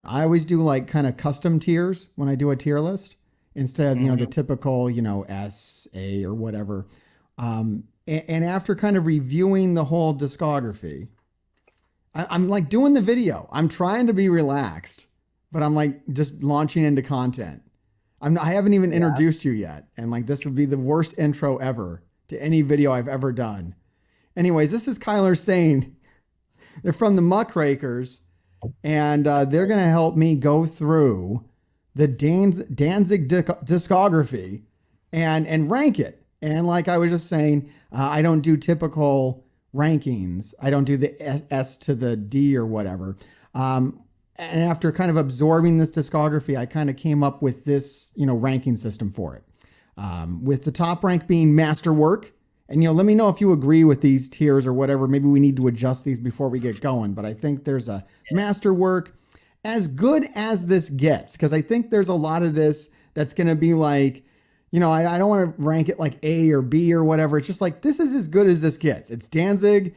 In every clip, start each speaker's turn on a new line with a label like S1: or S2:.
S1: I always do like kind of custom tiers when I do a tier list instead of, the typical, S, A or whatever. And after kind of reviewing the whole discography, I'm like doing the video. I'm trying to be relaxed, but I'm like just launching into content. I haven't even introduced you yet. And like, this would be the worst intro ever to any video I've ever done. Anyways, this is Kyler saying they're from the Muckrakers, and they're going to help me go through the Danzig discography and rank it. And like I was just saying, I don't do typical rankings. I don't do the S to the D or whatever. And after kind of absorbing this discography, I kind of came up with this, ranking system for it. With the top rank being masterwork. And, let me know if you agree with these tiers or whatever. Maybe we need to adjust these before we get going. But I think there's a masterwork, as good as this gets. Because I think there's a lot of this that's going to be like, I don't want to rank it like A or B or whatever. It's just like, this is as good as this gets. It's Danzig.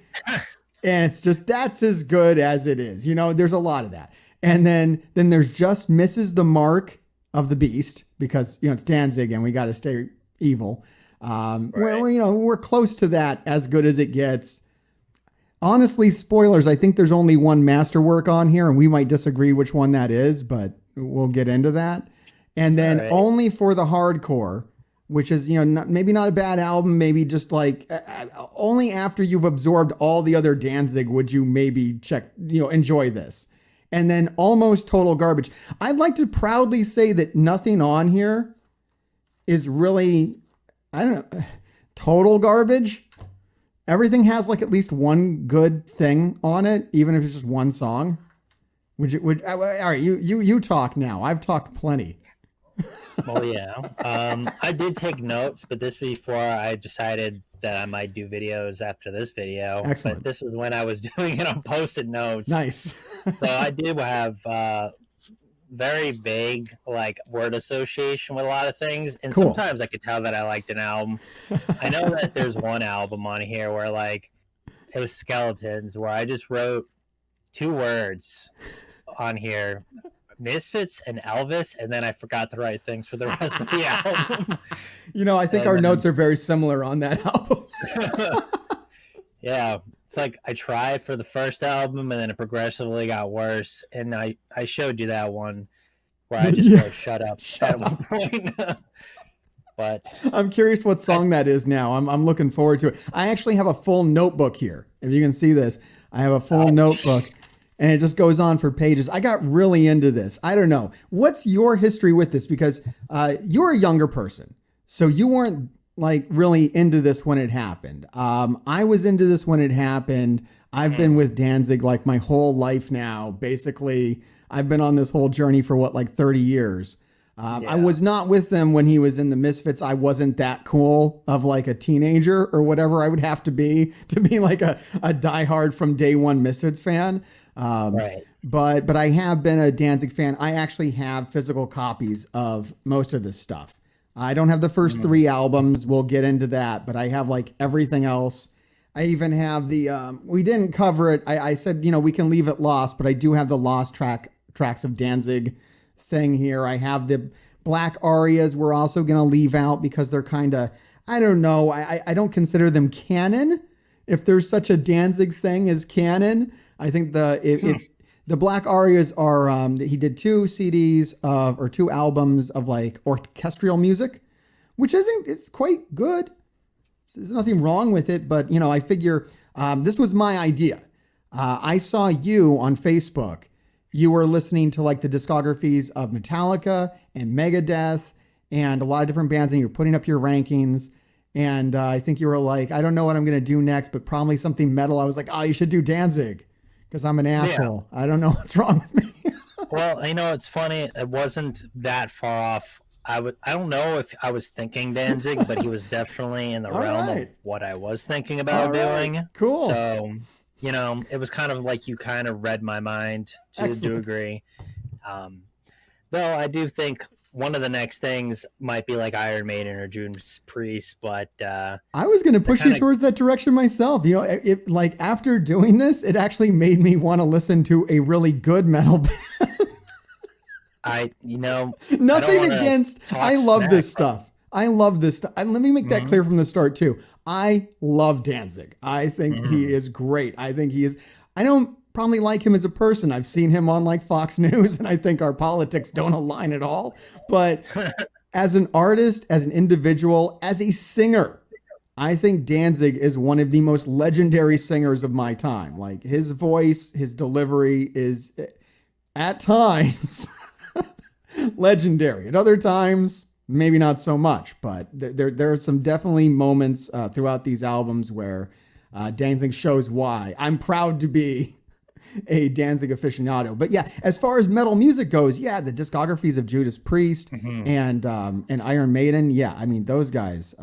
S1: And it's just, that's as good as it is. There's a lot of that. And then there's just misses the mark of the beast because, it's Danzig and we got to stay evil. Right. We're close to that, as good as it gets. Honestly, spoilers, I think there's only one masterwork on here and we might disagree which one that is, but we'll get into that. And then only for the hardcore, which is, maybe not a bad album, maybe just like only after you've absorbed all the other Danzig would you maybe enjoy this. And then almost total garbage. I'd like to proudly say that nothing on here is really, I don't know, total garbage. Everything has like at least one good thing on it, even if it's just one song. All right, you talk now. I've talked plenty.
S2: Well, yeah. I did take notes, but this before I decided that I might do videos after this video.
S1: Excellent.
S2: But this was when I was doing it on Post-it notes.
S1: Nice.
S2: So I do have very vague like word association with a lot of things, and
S1: cool.
S2: Sometimes I could tell that I liked an album. I know that there's one album on here where like it was Skeletons, where I just wrote 2 words on here. Misfits and Elvis, and then I forgot to write things for the rest of the album.
S1: I think our notes are very similar on that album.
S2: Yeah, it's like I tried for the first album, and then it progressively got worse. And I showed you that one where I just wrote "shut up" at one point. But
S1: I'm curious what song that is now. I'm looking forward to it. I actually have a full notebook here. If you can see this, I have a full notebook. And it just goes on for pages. I got really into this. I don't know. What's your history with this? Because you're a younger person. So you weren't like really into this when it happened. I was into this when it happened. I've been with Danzig like my whole life now. Basically, I've been on this whole journey for 30 yees. I was not with them when he was in the Misfits. I wasn't that cool of like a teenager or whatever I would have to be like a diehard from day one Misfits fan. But I have been a Danzig fan. I actually have physical copies of most of this stuff. I don't have the first 3 albums. We'll get into that, but I have like everything else. I even have the, we didn't cover it. I said, we can leave it lost, but I do have the lost tracks of Danzig thing here. I have the Black Arias we're also going to leave out because they're kind of, I don't know. I don't consider them canon. If there's such a Danzig thing as canon, I think if the Black Arias are, he did 2 CDs or 2 albums of like orchestral music, which it's quite good. There's nothing wrong with it, but I figure this was my idea. I saw you on Facebook. You were listening to like the discographies of Metallica and Megadeth and a lot of different bands, and you're putting up your rankings. And I think you were like, I don't know what I'm going to do next, but probably something metal. I was like, oh, you should do Danzig because I'm an asshole. Yeah. I don't know what's wrong with me.
S2: Well, it's funny. It wasn't that far off. I don't know if I was thinking Danzig, but he was definitely in the realm of what I was thinking about doing.
S1: Cool.
S2: So, it was kind of like you kind of read my mind to a degree. Though I do think one of the next things might be like Iron Maiden or Judas Priest, but
S1: I was going to push you towards that direction myself. It like after doing this, it actually made me want to listen to a really good metal band. Nothing against. I love this
S2: smack,
S1: stuff. I love this stuff. Let me make that clear from the start too. I love Danzig. I think he is great. I think he is. I don't probably like him as a person. I've seen him on like Fox News, and I think our politics don't align at all. But as an artist, as an individual, as a singer, I think Danzig is one of the most legendary singers of my time. Like his voice, his delivery is at times legendary. At other times, maybe not so much. But there are some definitely moments throughout these albums where Danzig shows why. I'm proud to be a Danzig aficionado. But yeah, as far as metal music goes, yeah, the discographies of Judas Priest and Iron Maiden, yeah, I mean those guys,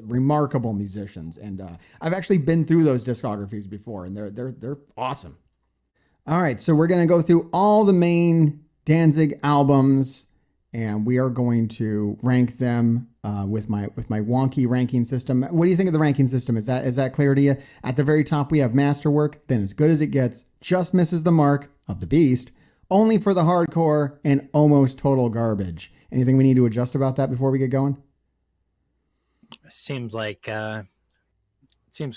S1: remarkable musicians, and I've actually been through those discographies before, and they're awesome. All right, so we're gonna go through all the main Danzig albums, and we are going to rank them with my wonky ranking system. What do you think of the ranking system? Is that clear to you? At the very top, we have Masterwork, then As Good as It Gets, just misses the mark of the beast, Only for the Hardcore, and Almost Total Garbage. Anything we need to adjust about that before we get going?
S2: Seems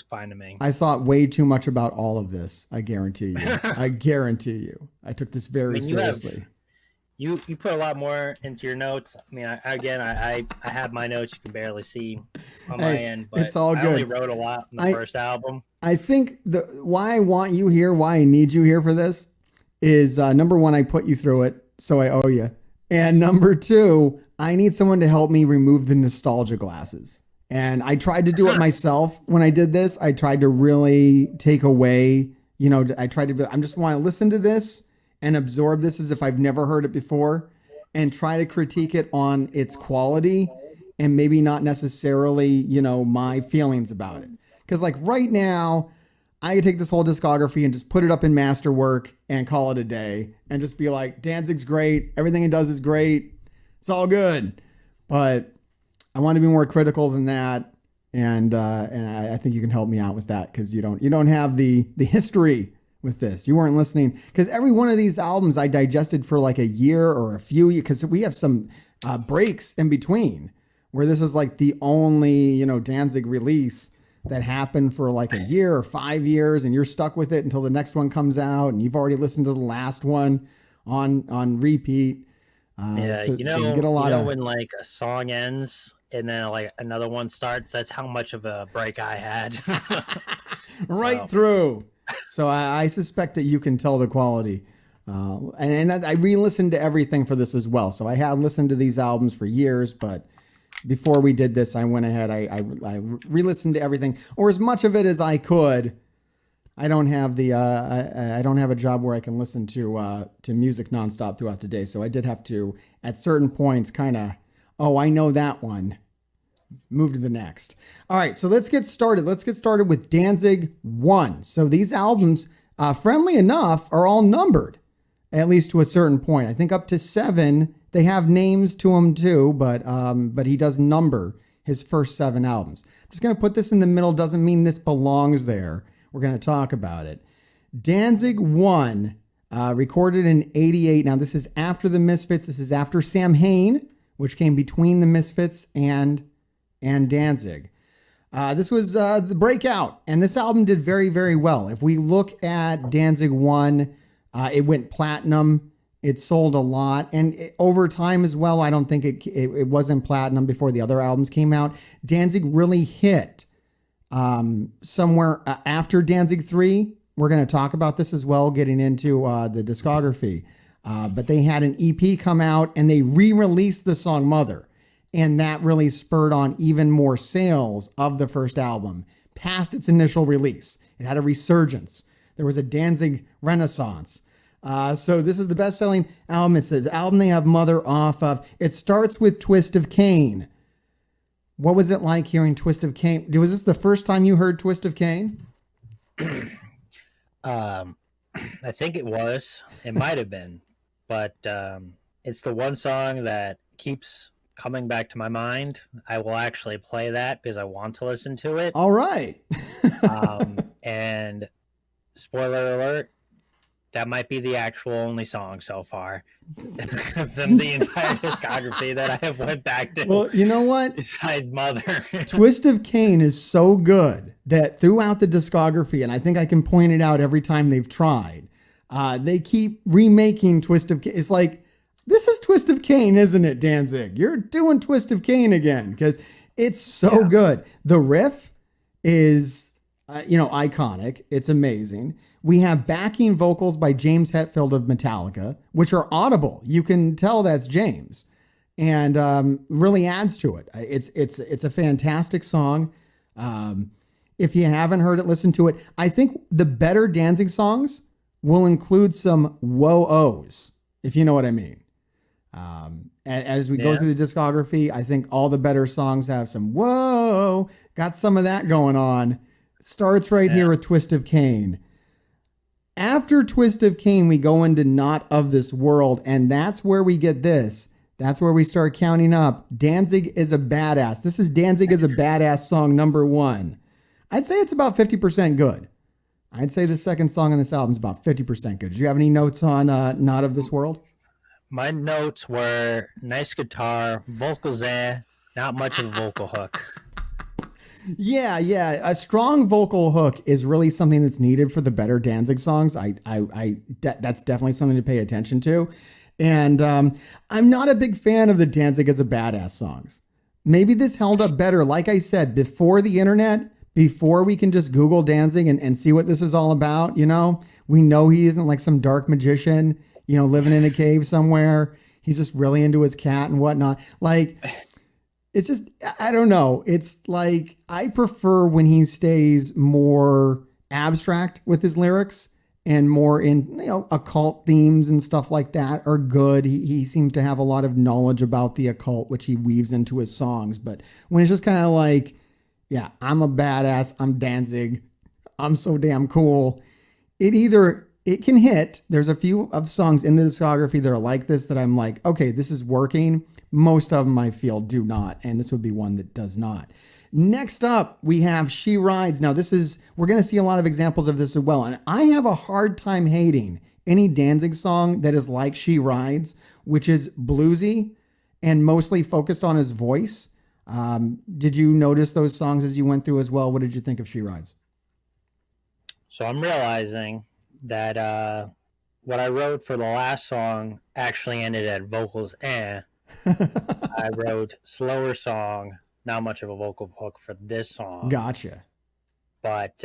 S2: fine to me.
S1: I thought way too much about all of this. I guarantee you. I guarantee you. I took this very seriously.
S2: You put a lot more into your notes. I mean, I have my notes you can barely see on my end, but
S1: it's all good.
S2: I only wrote a lot in the first album.
S1: I think why I want you here, why I need you here for this is number one, I put you through it, so I owe you. And number two, I need someone to help me remove the nostalgia glasses. And I tried to do it myself when I did this. I tried to really take away, I just want to listen to this and absorb this as if I've never heard it before and try to critique it on its quality and maybe not necessarily, my feelings about it. Because like right now, I could take this whole discography and just put it up in Masterwork and call it a day and just be like, Danzig's great. Everything he does is great. It's all good. But I want to be more critical than that. And I think you can help me out with that because you don't have the history with this. You weren't listening because every one of these albums I digested for like a year or a few years because we have some breaks in between where this is like the only, Danzig release that happened for like a year or 5 years and you're stuck with it until the next one comes out and you've already listened to the last one on repeat.
S2: So you get a lot of when like a song ends and then like another one starts. That's how much of a break I had.
S1: Through. So I suspect that you can tell the quality. And I re-listened to everything for this as well. So I had listened to these albums for years, but before we did this, I went ahead, I re-listened to everything, or as much of it as I could. I don't have I don't have a job where I can listen to music nonstop throughout the day. So I did have to, at certain points, kind of, I know that one. Move to the next. All right, so let's get started. Let's get started with Danzig 1. So these albums, friendly enough, are all numbered, at least to a certain point. I think up to 7, they have names to them too, but he does number his first 7 albums. I'm just going to put this in the middle. Doesn't mean this belongs there. We're going to talk about it. Danzig 1, recorded in 88. Now, this is after the Misfits. This is after Sam Hain, which came between the Misfits and Danzig. This was the breakout, and this album did very, very well. If we look at Danzig 1, it went platinum. It sold a lot, and over time as well, I don't think it wasn't platinum before the other albums came out. Danzig really hit somewhere after Danzig 3. We're going to talk about this as well, getting into the discography. But they had an EP come out, and they re-released the song Mother. And that really spurred on even more sales of the first album past its initial release. It had a resurgence. There was a Danzig renaissance. So this is the best-selling album. It's the album they have Mother off of. It starts with Twist of Cain. What was it like hearing Twist of Cain? Was this the first time you heard Twist of Cain?
S2: I think it was. It might have been. But it's the one song that keeps coming back to my mind. I will actually play that because I want to listen to it.
S1: All right.
S2: And spoiler alert, that might be the actual only song so far from the entire discography that I have went back to.
S1: Well, you know what?
S2: Besides Mother.
S1: Twist of Cain is so good that throughout the discography, and I think I can point it out every time they've tried, they keep remaking Twist of Cain. It's like, this is Twist of Cain, isn't it, Danzig? You're doing Twist of Cain again because it's so good. The riff is, iconic. It's amazing. We have backing vocals by James Hetfield of Metallica, which are audible. You can tell that's James, and really adds to it. It's a fantastic song. If you haven't heard it, listen to it. I think the better Danzig songs will include some whoa-ohs, if you know what I mean. As we go through the discography, I think all the better songs have some whoa, got some of that going on. Starts right here with Twist of Cain. After Twist of Cain, we go into Not of This World, and that's where we get this. That's where we start counting up. Danzig is a Badass. This is Danzig is a Badass song number 1. I'd say it's about 50% good. I'd say the second song on this album is about 50% good. Did you have any notes on Not of This World?
S2: My notes were nice guitar, vocals there, not much of a vocal hook.
S1: Yeah. A strong vocal hook is really something that's needed for the better Danzig songs. That's definitely something to pay attention to. And I'm not a big fan of the Danzig as a Badass songs. Maybe this held up better. Like I said, before the internet, before we can just Google Danzig and see what this is all about, we know he isn't like some dark magician, living in a cave somewhere. He's just really into his cat and whatnot. Like, it's just, I don't know. It's like, I prefer when he stays more abstract with his lyrics and more in, occult themes and stuff like that are good. He seems to have a lot of knowledge about the occult, which he weaves into his songs. But when it's just kind of like, yeah, I'm a badass, I'm Danzig, I'm so damn cool. It can hit. There's a few of songs in the discography that are like this that I'm like, okay, this is working. Most of them I feel do not. And this would be one that does not. Next up, we have She Rides. Now we're going to see a lot of examples of this as well. And I have a hard time hating any Danzig song that is like She Rides, which is bluesy and mostly focused on his voice. Did you notice those songs as you went through as well? What did you think of She Rides?
S2: So I'm realizing that what I wrote for the last song actually ended at vocals. I wrote slower song, not much of a vocal hook for this song.
S1: Gotcha.
S2: But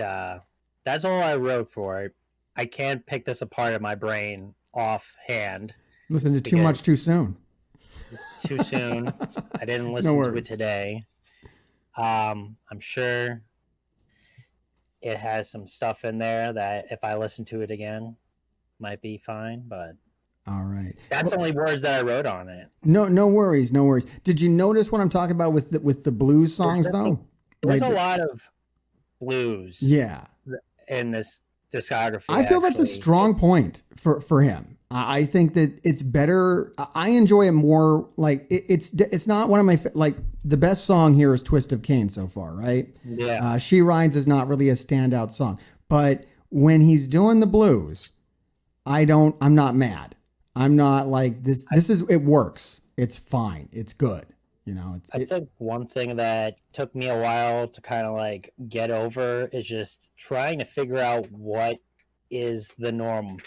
S2: that's all I wrote for it. I can't pick this apart in my brain offhand.
S1: Listen to Too Much Too Soon.
S2: It's too soon. I didn't listen to it today. I'm sure it has some stuff in there that if I listen to it again, might be fine. But
S1: all right,
S2: that's the only words that I wrote on it.
S1: No worries. Did you notice what I'm talking about with the blues songs though?
S2: There's a lot of blues.
S1: Yeah.
S2: In this discography,
S1: I feel that's a strong point for him. I think that it's better. I enjoy it more. Like it's not one of my like the best song here is Twist of Cain so far, right?
S2: Yeah.
S1: She Rides is not really a standout song, but when he's doing the blues, I'm not mad. I'm not like this. It works. It's fine. It's good.
S2: I think one thing that took me a while to kind of like get over is just trying to figure out what is the norm.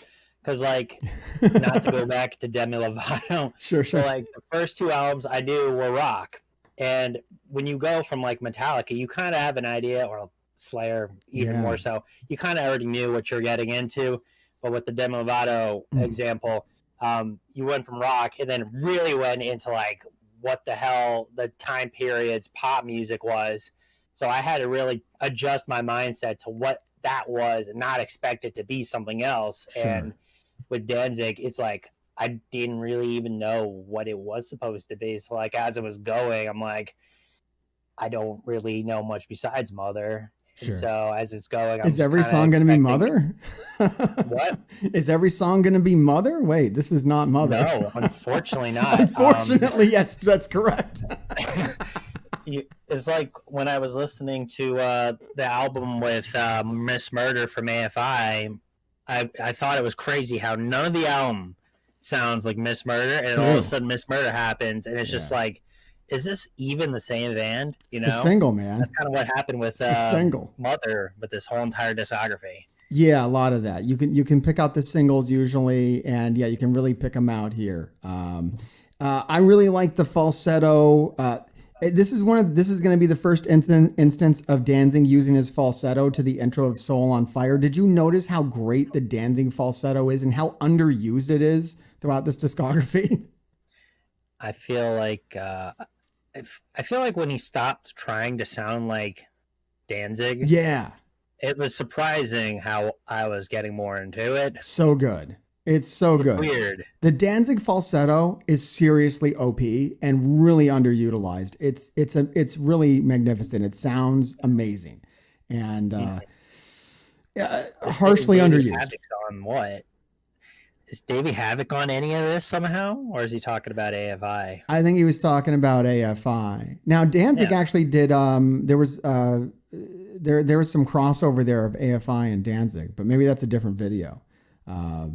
S2: Because, like, not to go back to Demi Lovato.
S1: Sure.
S2: But, like, the first 2 albums I knew were rock. And when you go from, like, Metallica, you kind of have an idea, or Slayer even more so. You kind of already knew what you're getting into. But with the Demi Lovato example, you went from rock and then really went into, like, what the hell the time periods pop music was. So I had to really adjust my mindset to what that was and not expect it to be something else.
S1: Sure.
S2: And with Danzig, it's like I didn't really even know what it was supposed to be. So like as it was going, I'm like, I don't really know much besides Mother.
S1: Sure.
S2: And so as it's going,
S1: is every song going to be Mother?
S2: What?
S1: Is every song going to be Mother? Wait, this is not Mother.
S2: No, unfortunately not.
S1: Unfortunately, yes, that's correct.
S2: It's like when I was listening to the album with Miss Murder from AFI, I thought it was crazy how none of the album sounds like Miss Murder, and
S1: True.
S2: all of a sudden Miss Murder happens, and it's just
S1: Yeah.
S2: like, is this even the same band? You
S1: It's the
S2: know,
S1: single, man.
S2: that's kind of what happened with
S1: The single.
S2: Mother with this whole entire discography.
S1: Yeah, a lot of that. You can pick out the singles usually, and yeah, you can really pick them out here. I really like the falsetto. This is going to be the first instance of Danzig using his falsetto to the intro of Soul on Fire. Did you notice how great the Danzig falsetto is and how underused it is throughout this discography?
S2: I feel like I feel like when he stopped trying to sound like Danzig,
S1: Yeah.
S2: it was surprising how I was getting more into it.
S1: So good. It's so good.
S2: Weird.
S1: The Danzig falsetto is seriously OP and really underutilized. It's really magnificent. It sounds amazing, and harshly underused.
S2: Havoc's on what? Is Davey Havoc on any of this somehow, or is he talking about AFI?
S1: I think he was talking about AFI. Now Danzig actually did. There was some crossover there of AFI and Danzig, but maybe that's a different video. All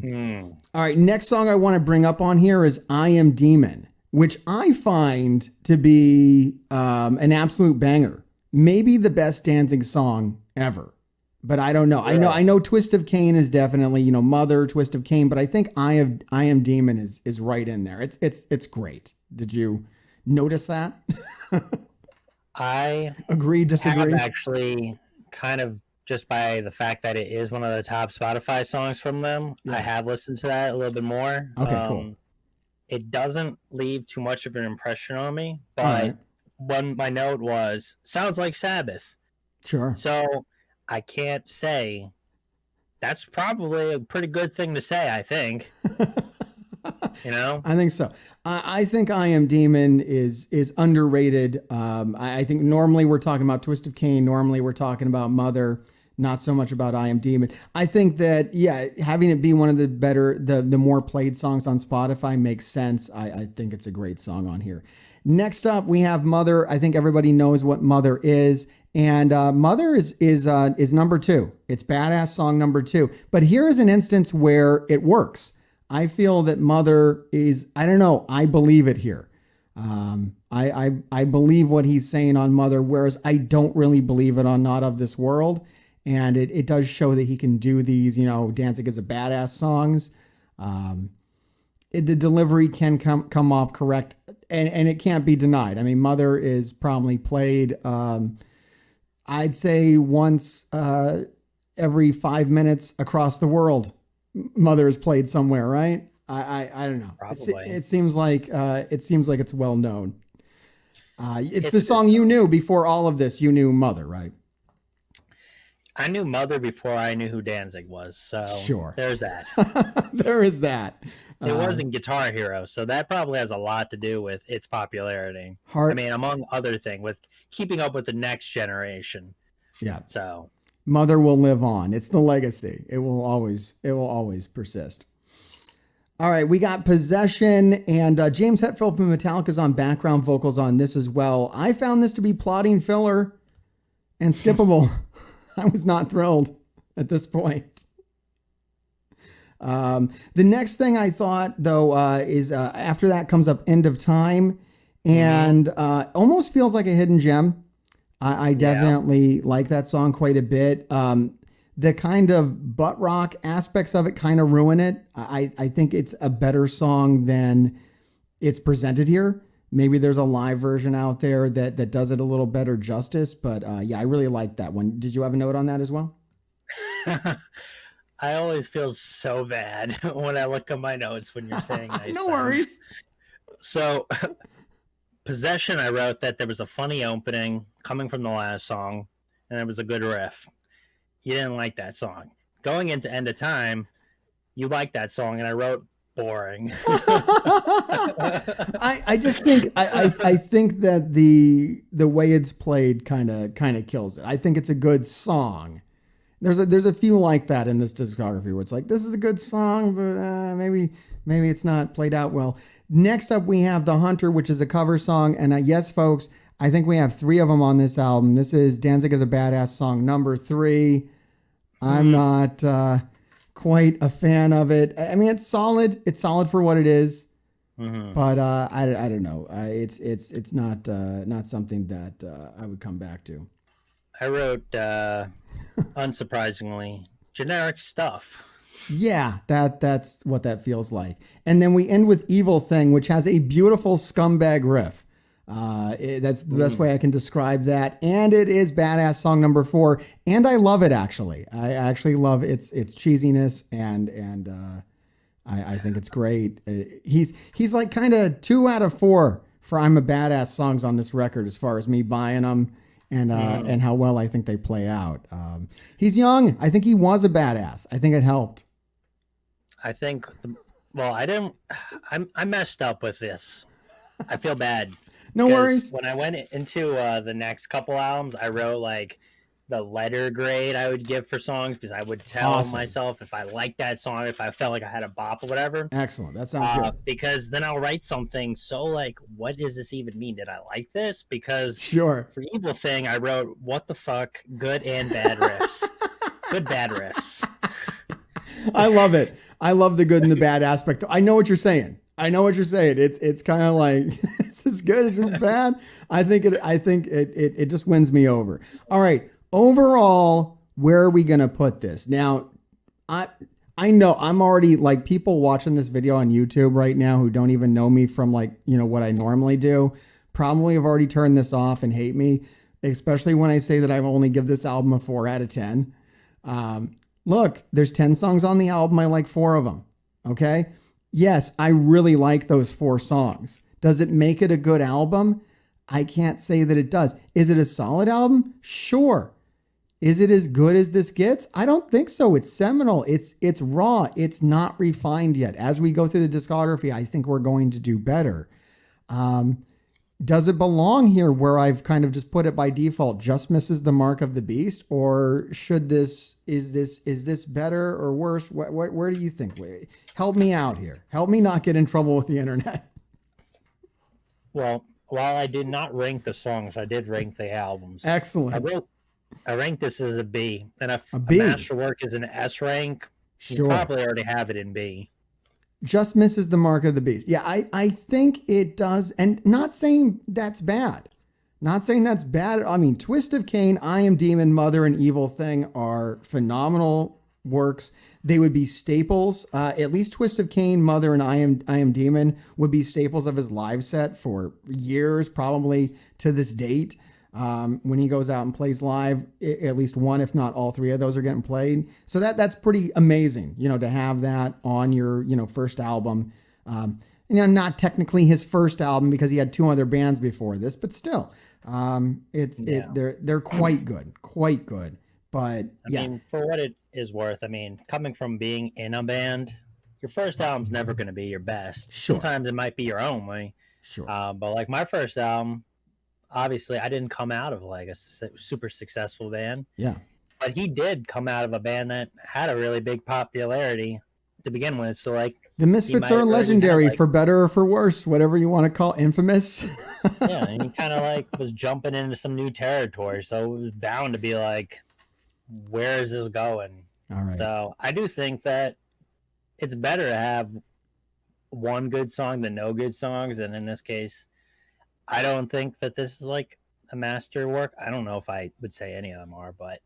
S1: right, next song I want to bring up on here is I Am Demon, which I find to be an absolute banger. Maybe the best Danzig song ever, but I don't know. Yeah. I know Twist of Cain is definitely, Mother, Twist of Cain, but I think I Am Demon is right in there. It's great. Did you notice that?
S2: I
S1: agree, disagree.
S2: Have actually kind of, just by the fact that it is one of the top Spotify songs from them, I have listened to that a little bit more.
S1: Okay, cool.
S2: It doesn't leave too much of an impression on me, but one my note was, sounds like Sabbath.
S1: Sure.
S2: So I can't say. That's probably a pretty good thing to say, I think. I
S1: think so. I think I Am Demon is underrated. I think normally we're talking about Twist of Cain. Normally we're talking about Mother. Not so much about I Am Demon. I think that, having it be one of the better, the more played songs on Spotify makes sense. I think it's a great song on here. Next up, we have Mother. I think everybody knows what Mother is. And Mother is number 2. It's badass song number 2. But here is an instance where it works. I feel that Mother is, I don't know, I believe it here. I believe what he's saying on Mother, whereas I don't really believe it on Not of This World. And it does show that he can do these, Danzig is a badass songs. The delivery can come off correct, and it can't be denied. I mean, Mother is probably played, I'd say once every 5 minutes across the world. Mother is played somewhere, right? I don't know.
S2: Probably.
S1: It seems like it's well known. It's the song you knew before all of this. You knew Mother, right?
S2: I knew Mother before I knew who Danzig was, so
S1: sure.
S2: There's that.
S1: There is that.
S2: It wasn't Guitar Hero, so that probably has a lot to do with its popularity. I mean, among other things, with keeping up with the next generation.
S1: Yeah.
S2: So
S1: Mother will live on. It's the legacy. It will always persist. All right, we got Possession, and James Hetfield from Metallica is on background vocals on this as well. I found this to be plotting filler and skippable. I was not thrilled at this point. The next thing I thought, though, is after that comes up End of Time, and almost feels like a hidden gem. I definitely like that song quite a bit. The kind of butt rock aspects of it kind of ruin it. I think it's a better song than it's presented here. Maybe there's a live version out there that does it a little better justice. But I really like that one. Did you have a note on that as well?
S2: I always feel so bad when I look at my notes when you're saying nice
S1: No worries.
S2: So Possession, I wrote that there was a funny opening coming from the last song, and it was a good riff. You didn't like that song. Going into End of Time, you liked that song, and I wrote boring.
S1: I just think I think that the way it's played kind of kills it. I think it's a good song. There's a few like that in this discography where it's like, this is a good song, but maybe it's not played out well. Next up, we have The Hunter, which is a cover song. And yes, folks, I think we have 3 of them on this album. This is Danzig is a Badass song number 3. I'm not quite a fan of it. I mean, it's solid. It's solid for what it is.
S2: Mm-hmm.
S1: But I don't know. It's not something that I would come back to.
S2: I wrote, unsurprisingly, generic stuff.
S1: Yeah, that's what that feels like. And then we end with Evil Thing, which has a beautiful scumbag riff. That's the best way I can describe that. And it is badass song number 4. And I love it, actually. I actually love its cheesiness, and I think it's great. He's like kind of 2 out of 4 for I'm a Badass songs on this record as far as me buying them and how well I think they play out. He's young. I think he was a badass. I think it helped.
S2: I think, well, I messed up with this. I feel bad.
S1: No worries.
S2: When I went into the next couple albums, I wrote like the letter grade I would give for songs, because I would tell myself if I liked that song, if I felt like I had a bop or whatever.
S1: Excellent. That sounds good.
S2: Because then I'll write something so like, what does this even mean? Did I like this? Because
S1: sure.
S2: For Evil Thing, I wrote, what the fuck? Good and bad riffs. Good bad riffs.
S1: I love it. I love the good and the bad aspect. I know what you're saying. It's kind of like, is this good? Is this bad? I think it just wins me over. All right. Overall, where are we going to put this? Now, I know I'm already like, people watching this video on YouTube right now who don't even know me from like, what I normally do, probably have already turned this off and hate me, especially when I say that I only give this album a 4 out of 10. Look, there's 10 songs on the album. I like 4 of them. Okay. Yes, I really like those 4 songs. Does it make it a good album? I can't say that it does. Is it a solid album? Sure. Is it as good as this gets? I don't think so. It's seminal. It's raw. It's not refined yet. As we go through the discography, I think we're going to do better. Does it belong here where I've kind of just put it by default, just misses the mark of the beast? Or is this better or worse? Where do you think? Help me out here. Help me not get in trouble with the internet.
S2: Well, while I did not rank the songs, I did rank the albums.
S1: Excellent.
S2: I ranked this as a B. And if
S1: a B.
S2: Masterwork is an S rank,
S1: sure,
S2: you probably already have it in B.
S1: Just misses the mark of the beast. Yeah, I think it does. And not saying that's bad. I mean, Twist of Cain, I Am Demon, Mother, and Evil Thing are phenomenal works. They would be staples. At least Twist of Cain, Mother, and I Am Demon would be staples of his live set for years, probably to this date. When he goes out and plays live, at least one, if not all 3 of those are getting played. So that's pretty amazing, to have that on your, first album. Not technically his first album because he had 2 other bands before this, but still, they're quite good. But
S2: I mean, for what it is worth, I mean, coming from being in a band, your first album's never going to be your best.
S1: Sure.
S2: Sometimes it might be your only.
S1: Sure.
S2: But like my first album, obviously I didn't come out of like a super successful band.
S1: Yeah.
S2: But he did come out of a band that had a really big popularity to begin with. So like
S1: the Misfits are legendary, for better or for worse, whatever you want to call infamous.
S2: Yeah. And he kind of like was jumping into some new territory. So it was bound to be like, where is this going?
S1: All right.
S2: So I do think that it's better to have one good song than no good songs. And in this case, I don't think that this is like a masterwork. I don't know if I would say any of them are, but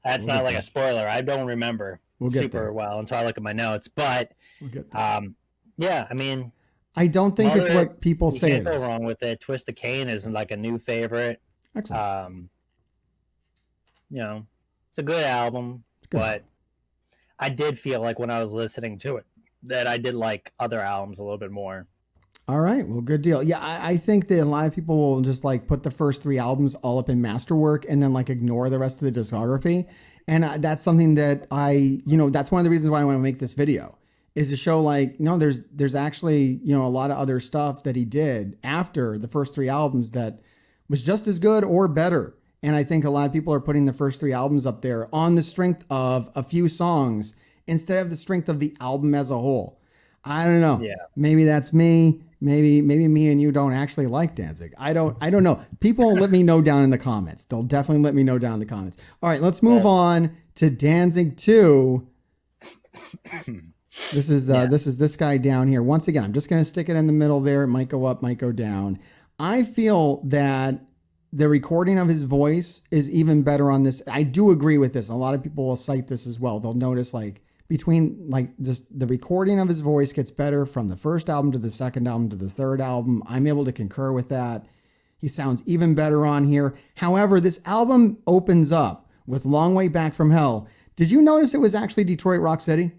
S2: that's not like a spoiler. I don't remember super well until I look at my notes. But yeah, I mean,
S1: I don't think it's what people say.
S2: You can't go wrong with it. Twist of Cain is like a new favorite.
S1: Excellent.
S2: It's a good album, but I did feel like when I was listening to it that I did like other albums a little bit more.
S1: All right. Well, good deal. Yeah, I think that a lot of people will just like put the first 3 albums all up in Masterwork and then like ignore the rest of the discography. And that's something that that's one of the reasons why I want to make this video, is to show like, there's actually, a lot of other stuff that he did after the first 3 albums that was just as good or better. And I think a lot of people are putting the first 3 albums up there on the strength of a few songs instead of the strength of the album as a whole. I don't know.
S2: Yeah.
S1: Maybe that's me. Maybe me and you don't actually like Danzig. I don't know. People let me know down in the comments. They'll definitely let me know down in the comments. All right, let's move on to Danzig 2. This is this guy down here. Once again, I'm just going to stick it in the middle there. It might go up, might go down. I feel that the recording of his voice is even better on this. I do agree with this. A lot of people will cite this as well. They'll notice like between like just the recording of his voice gets better from the first album to the second album to the third album. I'm able to concur with that. He sounds even better on here. However, this album opens up with Long Way Back from Hell. Did you notice it was actually Detroit Rock City?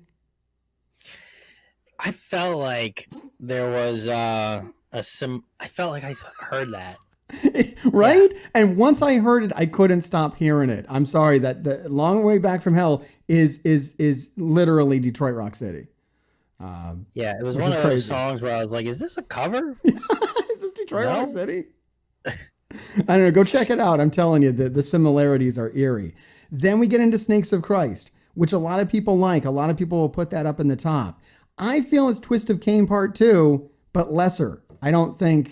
S2: I felt like there was I felt like I heard that.
S1: Right? Yeah. And once I heard it, I couldn't stop hearing it. I'm sorry that the Long Way Back from Hell is literally Detroit Rock City.
S2: Yeah, it was one of those songs where I was like, is this a cover?
S1: Is this Detroit Rock City? I don't know. Go check it out. I'm telling you, the similarities are eerie. Then we get into Snakes of Christ, which a lot of people like. A lot of people will put that up in the top. I feel it's Twist of Cain Part 2, but lesser. I don't think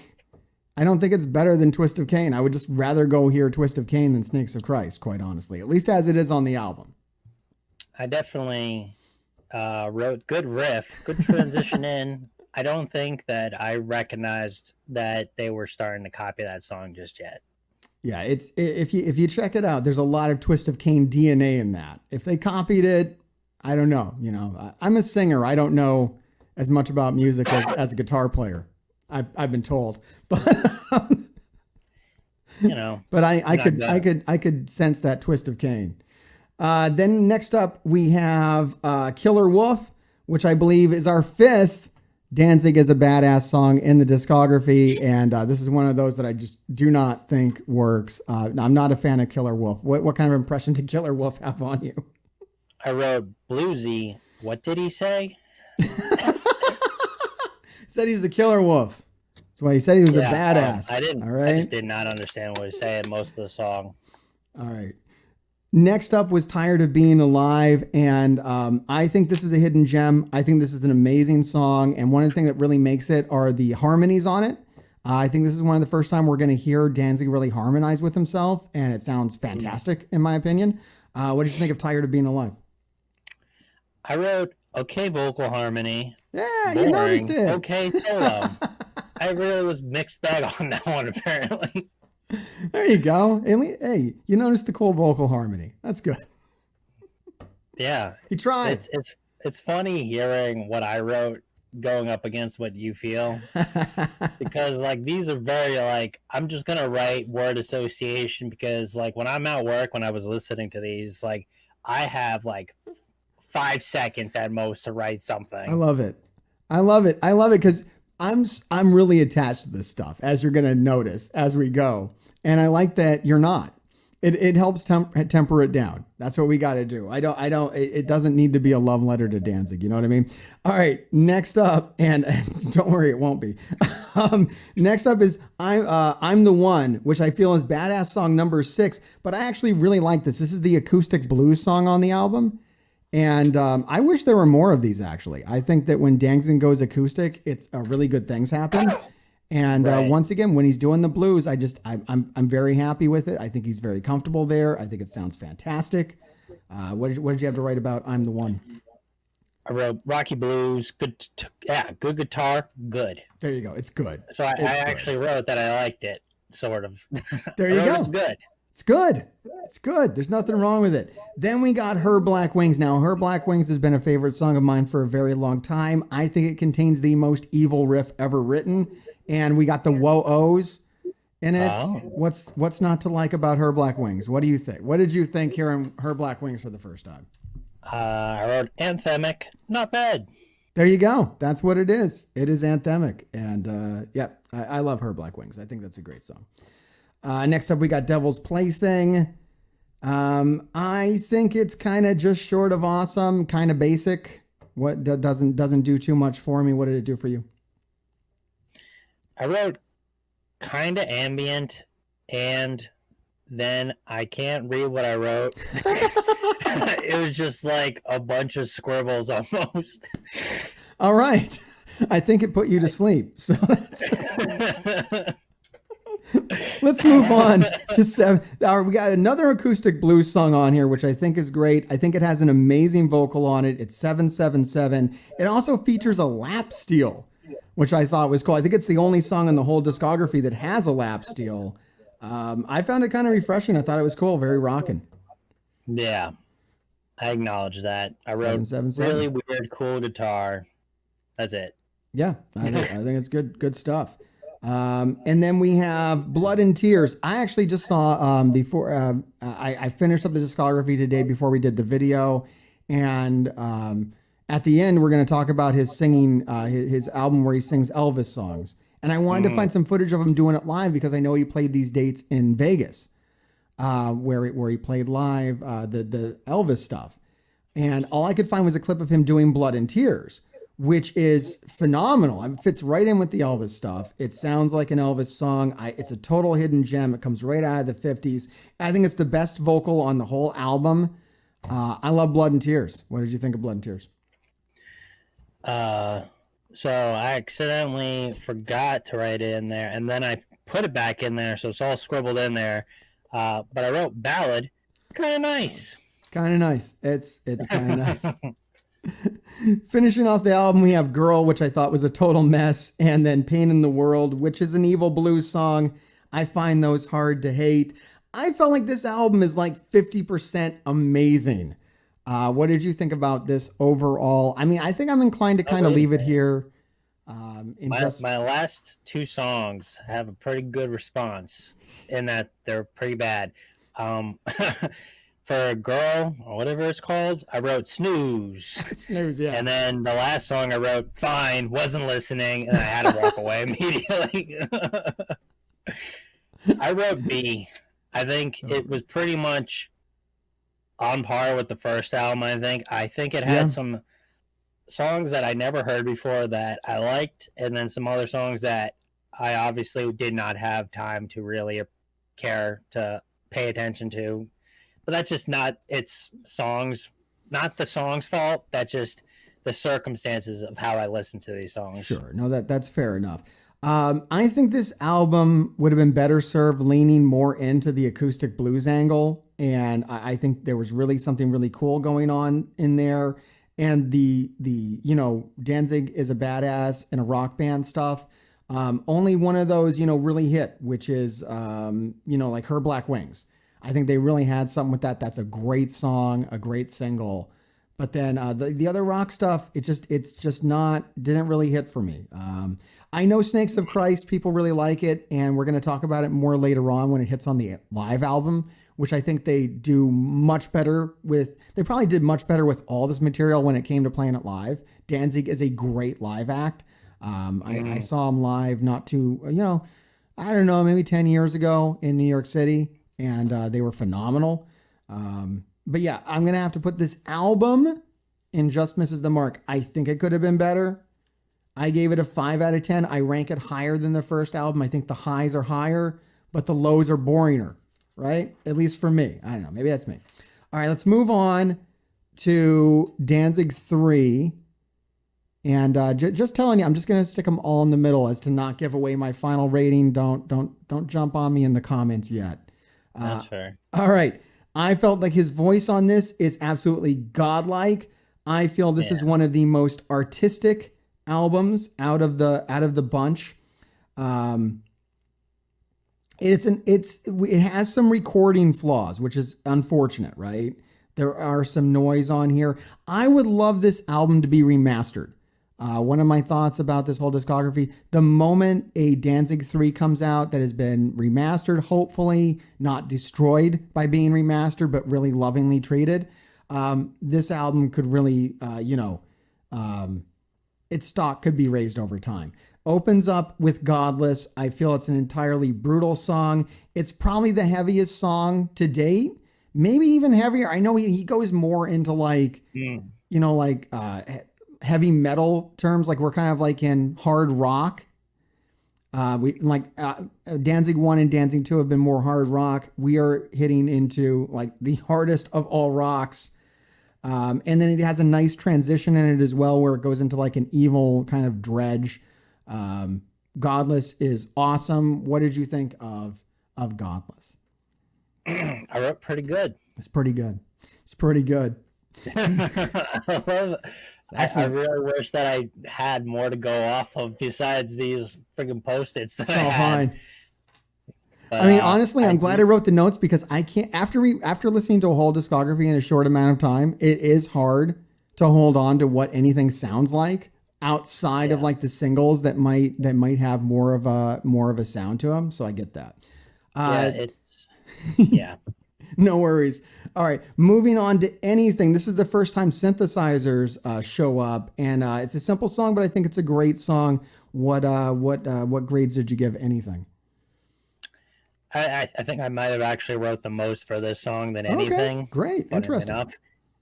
S1: it's better than Twist of Cain. I would just rather go hear Twist of Cain than Snakes of Christ, quite honestly, at least as it is on the album.
S2: I definitely wrote good riff, good transition in. I don't think that I recognized that they were starting to copy that song just yet.
S1: Yeah, it's if you check it out, there's a lot of Twist of Cain DNA in that. If they copied it, I don't know. You know, I'm a singer. I don't know as much about music as a guitar player. I've been told, but
S2: you know,
S1: but I could sense that Twist of Cain. Then next up we have Killer Wolf, which I believe is our fifth Danzig is a Badass song in the discography, and this is one of those that I just do not think works. I'm not a fan of Killer Wolf. What kind of impression did Killer Wolf have on you?
S2: I wrote bluesy. What did he say?
S1: Said he's the Killer Wolf. That's why he said he was a badass.
S2: I didn't.
S1: All right?
S2: I just did not understand what he was saying most of the song.
S1: All right. Next up was Tired of Being Alive, and I think this is a hidden gem. I think this is an amazing song, and one of the things that really makes it are the harmonies on it. I think this is one of the first time we're going to hear Danzig really harmonize with himself, and it sounds fantastic in my opinion. What did you think of Tired of Being Alive?
S2: I wrote okay vocal harmony.
S1: Yeah, boring. You noticed it.
S2: Okay solo. I really was mixed bag on that one apparently.
S1: There you go. Hey, you noticed the cool vocal harmony. That's good.
S2: Yeah.
S1: He tried.
S2: It's funny hearing what I wrote going up against what you feel. Because like these are very like I'm just gonna write word association because like when I'm at work when I was listening to these, like I have like 5 seconds at most to write something.
S1: I love it because I'm really attached to this stuff, as you're going to notice as we go. And I like that you're not. It helps temper it down. That's what we got to do. It doesn't need to be a love letter to Danzig. You know what I mean? All right. Next up, and don't worry, it won't be. Next up is I'm the One, which I feel is badass song number 6. But I actually really like this. This is the acoustic blues song on the album. And I wish there were more of these, actually. I think that when Danzig goes acoustic, it's really good things happen. And right. Once again, when he's doing the blues, I'm very happy with it. I think he's very comfortable there. I think it sounds fantastic. What did you have to write about I'm the One?
S2: I wrote Rocky Blues, good guitar, good.
S1: There you go. It's good.
S2: So I actually wrote that I liked it, sort of.
S1: There you go.
S2: It's good.
S1: It's good. It's good. There's nothing wrong with it. Then we got Her Black Wings. Now, Her Black Wings has been a favorite song of mine for a very long time. I think it contains the most evil riff ever written. And we got the whoa-ohs in it. Oh. What's not to like about Her Black Wings? What do you think? What did you think hearing Her Black Wings for the first time?
S2: I wrote anthemic. Not bad.
S1: There you go. That's what it is. It is anthemic. And I love Her Black Wings. I think that's a great song. Next up, we got Devil's Plaything. I think it's kind of just short of awesome, kind of basic. What doesn't do too much for me. What did it do for you?
S2: I wrote kind of ambient, and then I can't read what I wrote. It was just like a bunch of scribbles almost.
S1: All right. I think it put you to sleep. So that's Let's move on to seven. We got another acoustic blues song on here, which I think is great. I think it has an amazing vocal on it. It's 777. It also features a lap steel, which I thought was cool. I think it's the only song in the whole discography that has a lap steel. I found it kind of refreshing. I thought it was cool. Very rocking.
S2: Yeah, I acknowledge that. I wrote
S1: 777.
S2: really weird, cool guitar. That's it.
S1: Yeah, I think it's good stuff. And then we have Blood and Tears. I actually just saw before I finished up the discography today before we did the video, and at the end we're going to talk about his singing his album where he sings Elvis songs. And I wanted to find some footage of him doing it live because I know he played these dates in Vegas, where he played live the Elvis stuff. And all I could find was a clip of him doing Blood and Tears, which is phenomenal. It fits right in with the Elvis stuff. It sounds like an Elvis song. It's a total hidden gem. It comes right out of the 50s. I think it's the best vocal on the whole album. I love Blood and Tears. What did you think of Blood and Tears?
S2: So I accidentally forgot to write it in there, and then I put it back in there, so it's all scribbled in there. But I wrote ballad. Kind of nice.
S1: Kind of nice. It's kind of nice. Finishing off the album, we have Girl, which I thought was a total mess, and then Pain in the World, which is an evil blues song. I find those hard to hate. I felt like this album is like 50% amazing. What did you think about this overall? I mean, I think I'm inclined to kind of leave it here.
S2: My last two songs have a pretty good response in that they're pretty bad. For Girl, or whatever it's called, I wrote Snooze.
S1: Snooze, yeah.
S2: And then the last song I wrote Fine, wasn't listening, and I had to walk away immediately. I wrote B. I think it was pretty much on par with the first album, I think it had some songs that I never heard before that I liked, and then some other songs that I obviously did not have time to really care to pay attention to. But that's just not its songs, not the song's fault. That's just the circumstances of how I listen to these songs.
S1: Sure. No, that's fair enough. I think this album would have been better served leaning more into the acoustic blues angle. And I think there was really something really cool going on in there. And the Danzig is a badass and a rock band stuff. Only one of those, really hit, which is, like Her Black Wings. I think they really had something with that. That's a great song, a great single. But then the other rock stuff, it's just didn't really hit for me. I know Snakes of Christ, people really like it, and we're going to talk about it more later on when it hits on the live album, which I think they do much better with. They probably did much better with all this material when it came to playing it live. Danzig is a great live act. I saw him live not too, I don't know, maybe 10 years ago in New York City, and they were phenomenal. But yeah, I'm going to have to put this album in just misses the mark. I think it could have been better. I gave it a 5 out of 10. I rank it higher than the first album. I think the highs are higher, but the lows are boringer, right? At least for me. I don't know. Maybe that's me. All right, let's move on to Danzig 3. And just telling you, I'm just going to stick them all in the middle as to not give away my final rating. Don't jump on me in the comments yet.
S2: That's fair.
S1: All right. I felt like his voice on this is absolutely godlike. I feel this is one of the most artistic albums out of the bunch. It has some recording flaws, which is unfortunate, right? There are some noise on here. I would love this album to be remastered. One of my thoughts about this whole discography, the moment a Danzig 3 comes out that has been remastered, hopefully not destroyed by being remastered, but really lovingly treated, this album could really, its stock could be raised over time. Opens up with Godless. I feel it's an entirely brutal song. It's probably the heaviest song to date, maybe even heavier. I know he goes more into heavy metal terms, like we're kind of like in hard rock. Danzig 1 and Danzig 2 have been more hard rock. We are hitting into like the hardest of all rocks. And then it has a nice transition in it as well, where it goes into like an evil kind of dredge. Godless is awesome. What did you think of Godless?
S2: I wrote pretty good.
S1: It's pretty good. It's pretty good.
S2: I really wish that I had more to go off of besides these freaking Post-its that
S1: It's
S2: I
S1: all
S2: had.
S1: fine.
S2: But,
S1: I mean, honestly, I'm glad I wrote the notes because I can't. After listening to a whole discography in a short amount of time, it is hard to hold on to what anything sounds like outside of like the singles that might have more of a sound to them. So I get that.
S2: Yeah.
S1: No worries. All right, moving on to anything. This is the first time synthesizers show up, and it's a simple song, but I think it's a great song. What grades did you give anything?
S2: I think I might have actually wrote the most for this song than anything.
S1: Okay, great, interesting.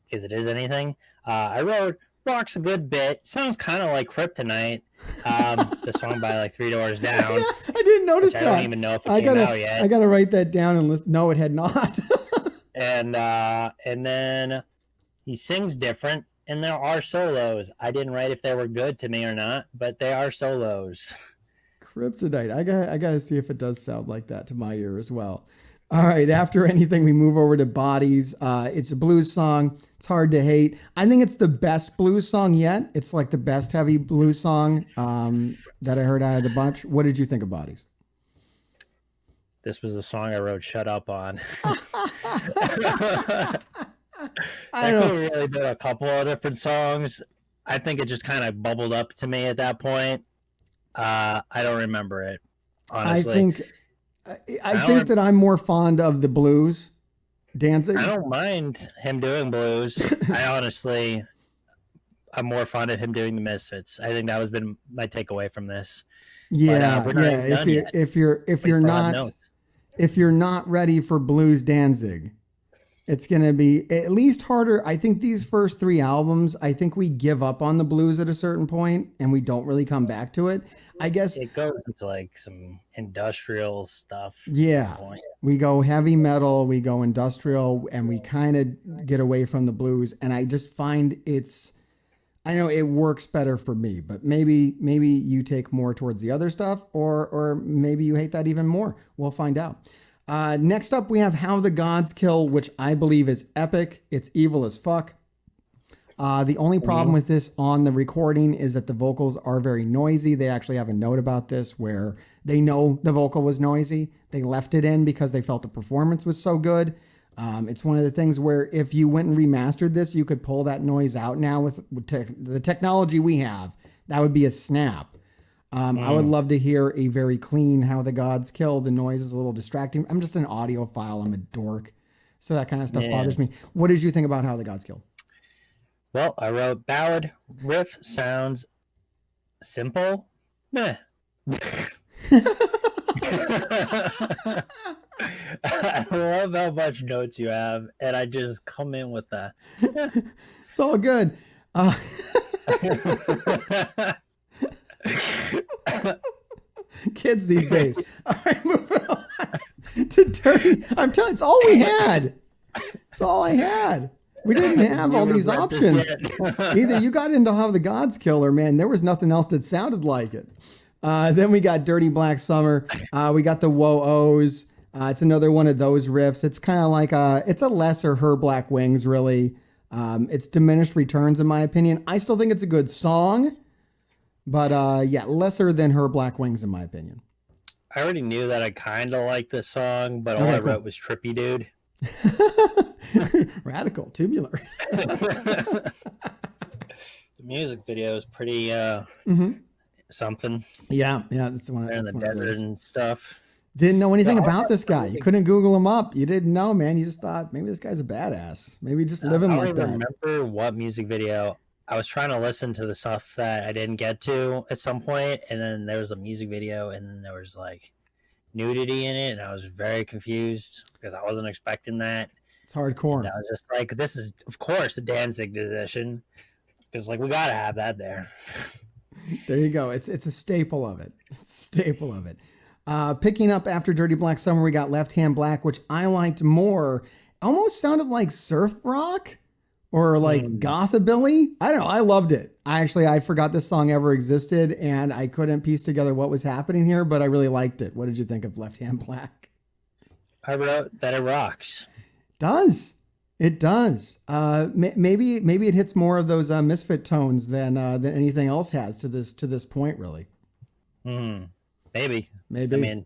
S2: Because it is anything. I wrote rocks a good bit. Sounds kind of like Kryptonite, the song by like Three Doors Down.
S1: Yeah, I didn't notice that.
S2: I don't even know if it came out yet.
S1: I gotta write that down and listen. No, it had not.
S2: And then he sings different, and there are solos. I didn't write if they were good to me or not, but they are solos.
S1: Kryptonite. I gotta see if it does sound like that to my ear as well. All right. After anything, we move over to Bodies. It's a blues song. It's hard to hate. I think it's the best blues song yet. It's like the best heavy blues song that I heard out of the bunch. What did you think of Bodies?
S2: This was the song I wrote "Shut Up" on. I could have really been a couple of different songs. I think it just kind of bubbled up to me at that point. I don't remember it, honestly.
S1: I think that I'm more fond of the blues. Danzig.
S2: I don't mind him doing blues. I'm more fond of him doing the Misfits. I think that was been my takeaway from this.
S1: Yeah,
S2: but,
S1: If you're not ready for blues Danzig, it's going to be at least harder. I think these first three albums, I think we give up on the blues at a certain point and we don't really come back to it. I guess
S2: it goes into like some industrial stuff.
S1: Yeah. We go heavy metal, we go industrial, and we kind of get away from the blues. And I just find I know it works better for me, but maybe you take more towards the other stuff, or maybe you hate that even more. We'll find out. Next up, we have How the Gods Kill, which I believe is epic. It's evil as fuck. The only problem with this on the recording is that the vocals are very noisy. They actually have a note about this where they know the vocal was noisy. They left it in because they felt the performance was so good. It's one of the things where if you went and remastered this, you could pull that noise out now with the technology we have. That would be a snap. I would love to hear a very clean How the Gods Kill. The noise is a little distracting. I'm just an audiophile. I'm a dork. So that kind of stuff bothers me. What did you think about How the Gods Kill?
S2: Well, I wrote ballad riff sounds simple. Meh. I love how much notes you have, and I just come in with that.
S1: It's all good. Kids these days. All right, moving on to Dirty. I'm telling you, it's all we had. It's all I had. We didn't have all these options. Either you got into How the Gods Kill, or man, there was nothing else that sounded like it. Then we got Dirty Black Summer. We got the Whoa-Ohs. It's another one of those riffs. It's kind of like it's a lesser Her Black Wings, really. It's diminished returns, in my opinion. I still think it's a good song, but lesser than Her Black Wings, in my opinion.
S2: I already knew that I kind of liked this song, but all I wrote was Trippy Dude.
S1: Radical, tubular.
S2: The music video is pretty something.
S1: Yeah, that's one.
S2: They're in the desert and stuff.
S1: Didn't know anything about this guy. You couldn't Google him up. You didn't know, man. You just thought maybe this guy's a badass. Maybe just living like that.
S2: I don't remember what music video. I was trying to listen to the stuff that I didn't get to at some point, and then there was a music video, and then there was like nudity in it, and I was very confused because I wasn't expecting that.
S1: It's hardcore.
S2: And I was just like, this is, of course, a Danzig edition, because like we gotta have that there.
S1: There you go. It's a staple of it. Picking up after Dirty Black Summer, we got Left Hand Black, which I liked more. Almost sounded like surf rock or like gothabilly. I don't know. I loved it. I forgot this song ever existed, and I couldn't piece together what was happening here, but I really liked it. What did you think of Left Hand Black?
S2: I wrote that it rocks.
S1: Does. It does. Maybe it hits more of those misfit tones than anything else has to this point, really.
S2: Maybe. I mean,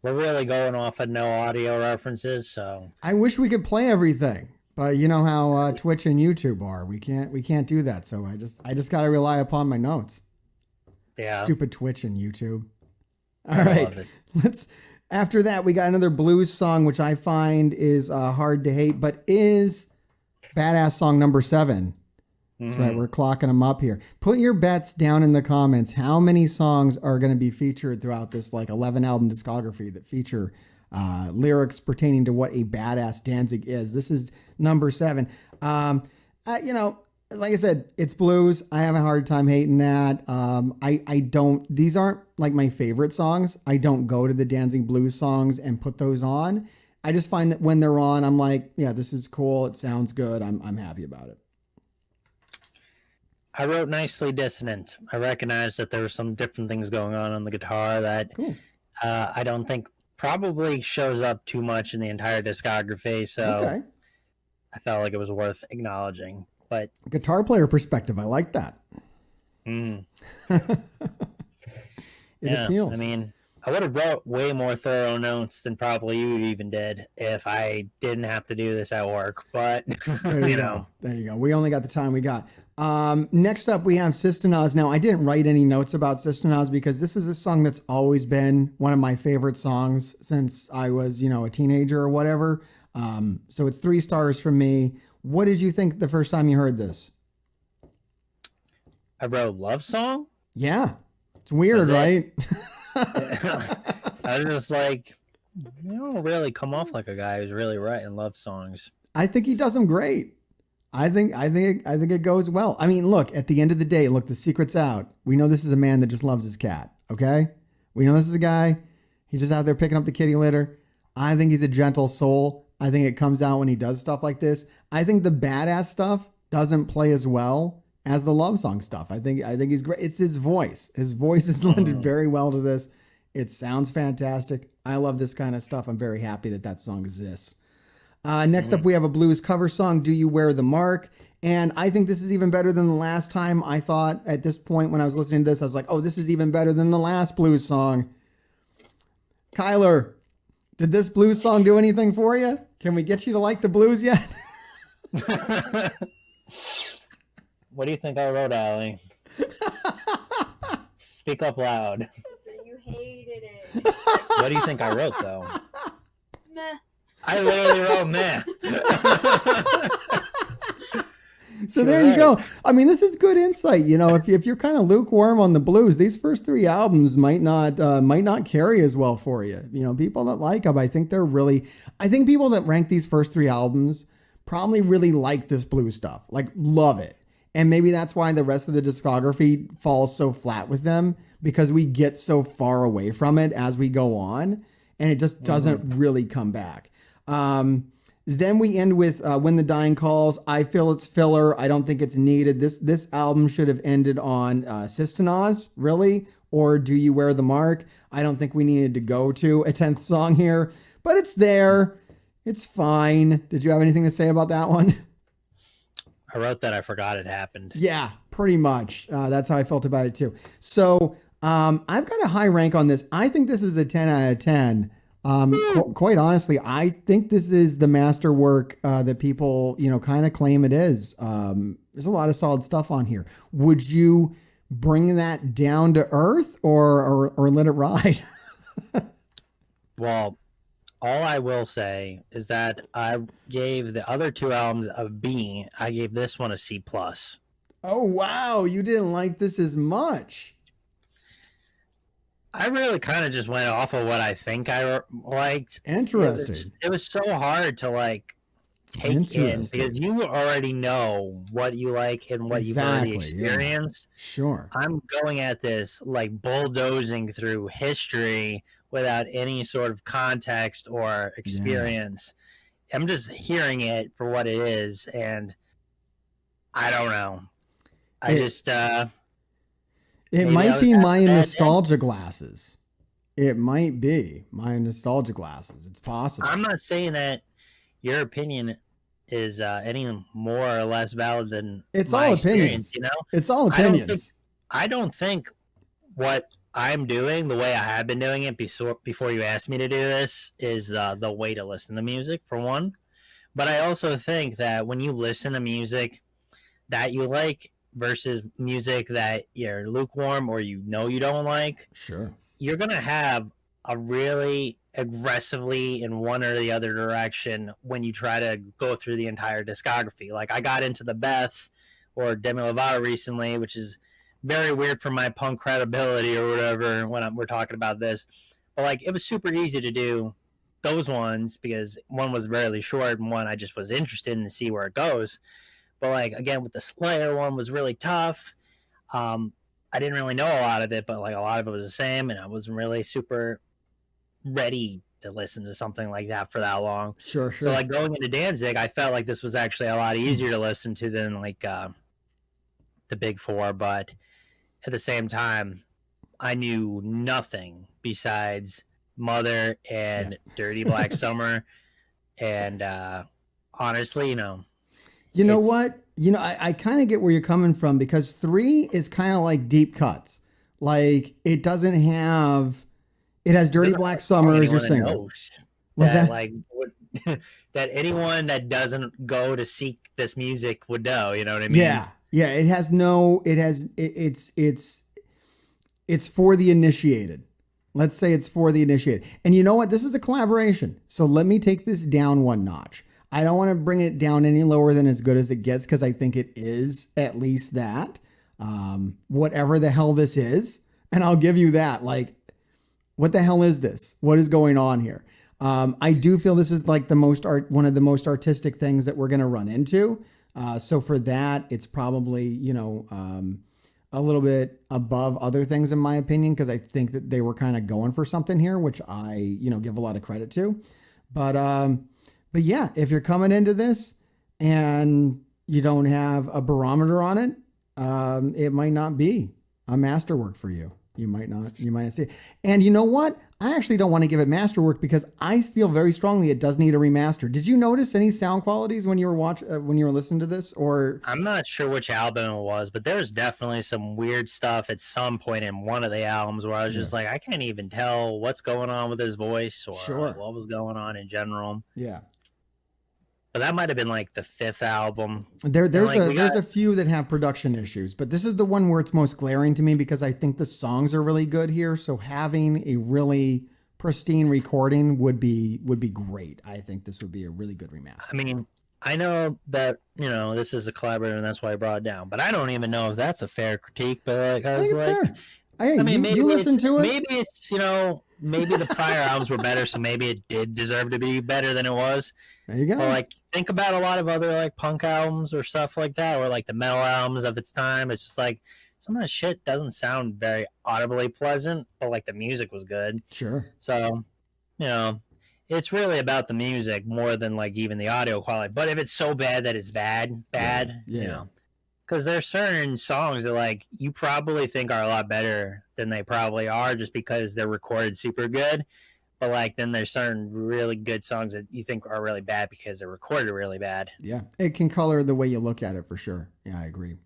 S2: we're really going off of no audio references, so
S1: I wish we could play everything, but you know how Twitch and YouTube are. We can't do that. So I just got to rely upon my notes.
S2: Yeah.
S1: Stupid Twitch and YouTube. All right. After that, we got another blues song, which I find is hard to hate, but is badass song number 7. That's right. We're clocking them up here. Put your bets down in the comments. How many songs are going to be featured throughout this 11 album discography that feature lyrics pertaining to what a badass Danzig is? This is number 7. Like I said, it's blues. I have a hard time hating that. These aren't like my favorite songs. I don't go to the Danzig blues songs and put those on. I just find that when they're on, I'm like, yeah, this is cool. It sounds good. I'm happy about it.
S2: I wrote nicely dissonant. I recognize that there were some different things going on the guitar that I don't think probably shows up too much in the entire discography. So I felt like it was worth acknowledging. But
S1: guitar player perspective, I like that. It appeals.
S2: I mean, I would have wrote way more thorough notes than probably you even did if I didn't have to do this at work. But
S1: there you go. We only got the time we got. Next up, we have Sisters. Now, I didn't write any notes about Sisters because this is a song that's always been one of my favorite songs since I was, a teenager or whatever. So it's 3 stars from me. What did you think the first time you heard this?
S2: I wrote love song?
S1: Yeah. It's weird, right?
S2: I was just like, you don't really come off like a guy who's really writing love songs.
S1: I think he does them great. I think it goes well. I mean, look, at the end of the day, the secret's out. We know this is a man that just loves his cat. Okay. We know this is a guy. He's just out there picking up the kitty litter. I think he's a gentle soul. I think it comes out when he does stuff like this. I think the badass stuff doesn't play as well as the love song stuff. I think he's great. It's his voice. His voice is lended very well to this. It sounds fantastic. I love this kind of stuff. I'm very happy that song exists. Next up, we have a blues cover song, Do You Wear the Mark? And I think this is even better than the last time. I thought at this point when I was listening to this, I was like, oh, this is even better than the last blues song. Kyler, did this blues song do anything for you? Can we get you to like the blues yet?
S2: What do you think I wrote, Allie? Speak up loud.
S3: You hated it.
S2: What do you think I wrote, though?
S3: Meh.
S2: I literally wrote meh.
S1: So there you go. I mean, this is good insight. If you're kind of lukewarm on the blues, these first 3 albums might not carry as well for you. People that like them, I think people that rank these first 3 albums probably really like this blues stuff, like love it. And maybe that's why the rest of the discography falls so flat with them, because we get so far away from it as we go on and it just doesn't really come back. Then we end with When the Dying Calls. I feel it's filler. I don't think it's needed. This album should have ended on Sisters, really, or Do You Wear the Mark? I don't think we needed to go to a 10th song here, but it's there. It's fine. Did you have anything to say about that one?
S2: I wrote that I forgot it happened.
S1: Yeah, pretty much. That's how I felt about it too. So I've got a high rank on this. I think this is a 10 out of 10. Quite honestly, I think this is the masterwork that people, kind of claim it is. There's a lot of solid stuff on here. Would you bring that down to earth or let it ride?
S2: Well, all I will say is that I gave the other 2 albums a B. I gave this one a C+.
S1: Oh, wow. You didn't like this as much.
S2: I really kind of just went off of what I think I liked.
S1: Interesting.
S2: It was so hard to take in because you already know what you like and what you've already experienced.
S1: Yeah. Sure.
S2: I'm going at this bulldozing through history without any sort of context or experience. I'm just hearing it for what it is, and I don't know. I just
S1: it
S2: maybe I
S1: might
S2: was
S1: be
S2: having
S1: my
S2: a bad day.
S1: nostalgia glasses. It might be my nostalgia glasses. It's possible.
S2: I'm not saying that your opinion is any more or less valid than
S1: It's
S2: my
S1: all
S2: experience.
S1: opinions. It's all
S2: I don't think
S1: opinions.
S2: I don't think what I'm doing, the way I have been doing it before you asked me to do this, is the way to listen to music, for one. But I also think that when you listen to music that you like versus music that you're lukewarm or you don't like,
S1: Sure.
S2: you're going to have a really aggressively in one or the other direction when you try to go through the entire discography. Like I got into the Beth or Demi Lovato recently, which is very weird for my punk credibility or whatever when we're talking about this. But like it was super easy to do those ones because one was really short and one I just was interested in to see where it goes. But like again with the Slayer one was really tough. I didn't really know a lot of it, but like a lot of it was the same, and I wasn't really super ready to listen to something like that for that long.
S1: Sure.
S2: So like going into Danzig, I felt like this was actually a lot easier to listen to than like the big four, but at the same time, I knew nothing besides Mother and Dirty Black Summer, and honestly,
S1: You know what? I kind of get where you're coming from because 3 is kind of like deep cuts. Like it doesn't have. It has Dirty Black Summer as your single. What's that?
S2: Like that anyone that doesn't go to seek this music would know. You know what I mean?
S1: Yeah. It has no. It has. It's for the initiated. Let's say it's for the initiated. And you know what? This is a collaboration. So let me take this down one notch. I don't want to bring it down any lower than as good as it gets because I think it is at least that. Whatever the hell this is. And I'll give you that. Like, what the hell is this? What is going on here? I do feel this is like one of the most artistic things that we're going to run into. So for that, it's probably, a little bit above other things in my opinion, because I think that they were kind of going for something here, which I, give a lot of credit to. But yeah, if you're coming into this and you don't have a barometer on it, it might not be a masterwork for you. You might not see it. And you know what? I actually don't want to give it masterwork because I feel very strongly it does need a remaster. Did you notice any sound qualities when you were listening to this? Or
S2: I'm not sure which album it was, but there was definitely some weird stuff at some point in one of the albums where I was just like, I can't even tell what's going on with his voice or like what was going on in general.
S1: Yeah.
S2: But that might have been like the 5th album.
S1: There's a few that have production issues, but this is the one where it's most glaring to me because I think the songs are really good here. So having a really pristine recording would be great. I think this would be a really good remaster.
S2: I mean, I know that this is a collaborator and that's why I brought it down, but I don't even know if that's a fair critique. But like, I think it's fair.
S1: I mean, maybe you listen to it.
S2: Maybe it's maybe the prior albums were better, so maybe it did deserve to be better than it was.
S1: There you go.
S2: But like, think about a lot of other like punk albums or stuff like that, or like the metal albums of its time. It's just like some of the shit doesn't sound very audibly pleasant, but like the music was good.
S1: Sure.
S2: So, it's really about the music more than like even the audio quality. But if it's so bad that it's bad, because there's certain songs that like you probably think are a lot better than they probably are just because they're recorded super good. But like then there's certain really good songs that you think are really bad because they're recorded really bad.
S1: Yeah, it can color the way you look at it for sure. Yeah, I agree.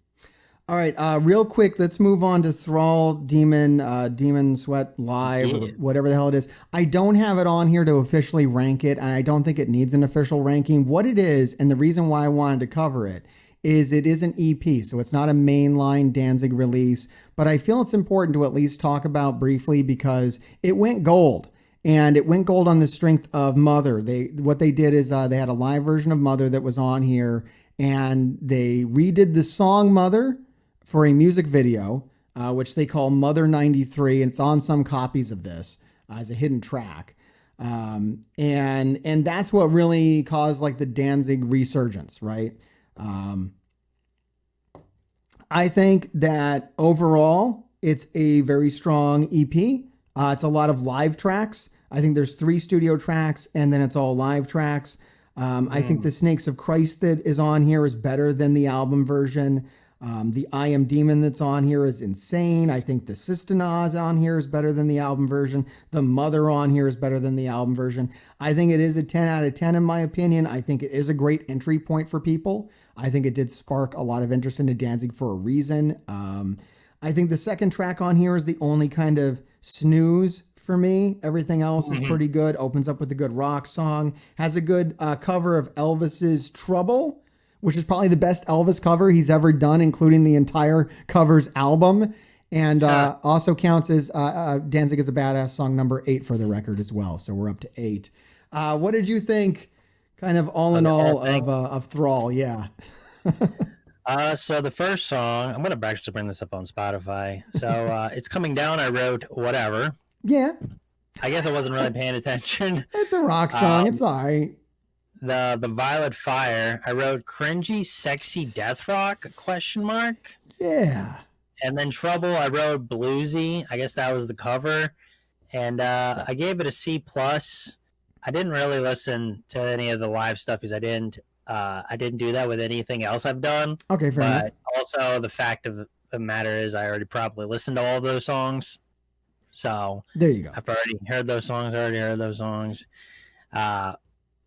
S1: All right, real quick, let's move on to Thrall, Demonsweat Live, or whatever the hell it is. I don't have it on here to officially rank it, and I don't think it needs an official ranking. What it is, and the reason why I wanted to cover it, is an EP, so it's not a mainline Danzig release, but I feel it's important to at least talk about briefly because it went gold, and it went gold on the strength of Mother. What they did is they had a live version of Mother that was on here, and they redid the song Mother for a music video, which they call Mother 93, and it's on some copies of this as a hidden track. And that's what really caused like the Danzig resurgence, right? I think that overall it's a very strong EP. It's a lot of live tracks. I think there's 3 studio tracks and then it's all live tracks. I think the Snakes of Christ that is on here is better than the album version. The I Am Demon that's on here is insane. I think the Sistanaz on here is better than the album version. The Mother on here is better than the album version. I think it is a 10 out of 10 in my opinion. I think it is a great entry point for people. I think it did spark a lot of interest into Danzig for a reason. I think the second track on here is the only kind of snooze for me. Everything else is pretty good. Opens up with a good rock song. Has a good cover of Elvis's Trouble, which is probably the best Elvis cover he's ever done, including the entire covers album. And also counts as Danzig is a Badass song number 8 for the record as well. So we're up to 8. What did you think, kind of all in all, of Thrall? Yeah.
S2: So the first song, I'm going to actually bring this up on Spotify. So it's Coming Down. I wrote Whatever.
S1: Yeah.
S2: I guess I wasn't really paying attention.
S1: It's a rock song. It's all right.
S2: The Violet Fire, I wrote cringy, sexy death rock, ?
S1: Yeah.
S2: And then Trouble, I wrote bluesy. I guess that was the cover. And I gave it a C+. I didn't really listen to any of the live stuff because I didn't do that with anything else I've done.
S1: Okay, fair enough.
S2: Also, the fact of the matter is I already probably listened to all of those songs. So
S1: there you go.
S2: I've already heard those songs.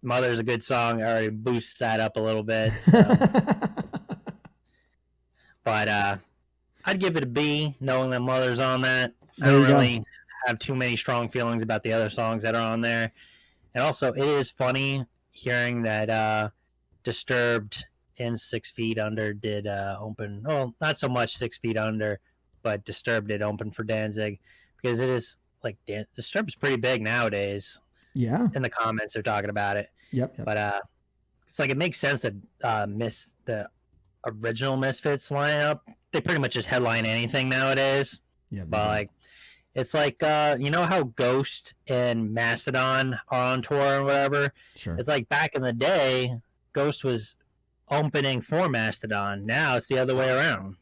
S2: Mother's a good song. I already boosts that up a little bit. So. But I'd give it a B, knowing that Mother's on that. I don't really have too many strong feelings about the other songs that are on there. And also, it is funny hearing that Disturbed in 6 Feet Under did open. Well, not so much 6 Feet Under, but Disturbed did open for Danzig. Because it is, like, Disturbed's pretty big nowadays.
S1: Yeah.
S2: In the comments, they're talking about it.
S1: Yep.
S2: But it's like it makes sense that the original Misfits lineup, they pretty much just headline anything nowadays.
S1: Yeah.
S2: But like it's like you know how Ghost and Mastodon are on tour and whatever?
S1: Sure.
S2: It's like back in the day, Ghost was opening for Mastodon. Now it's the other way around.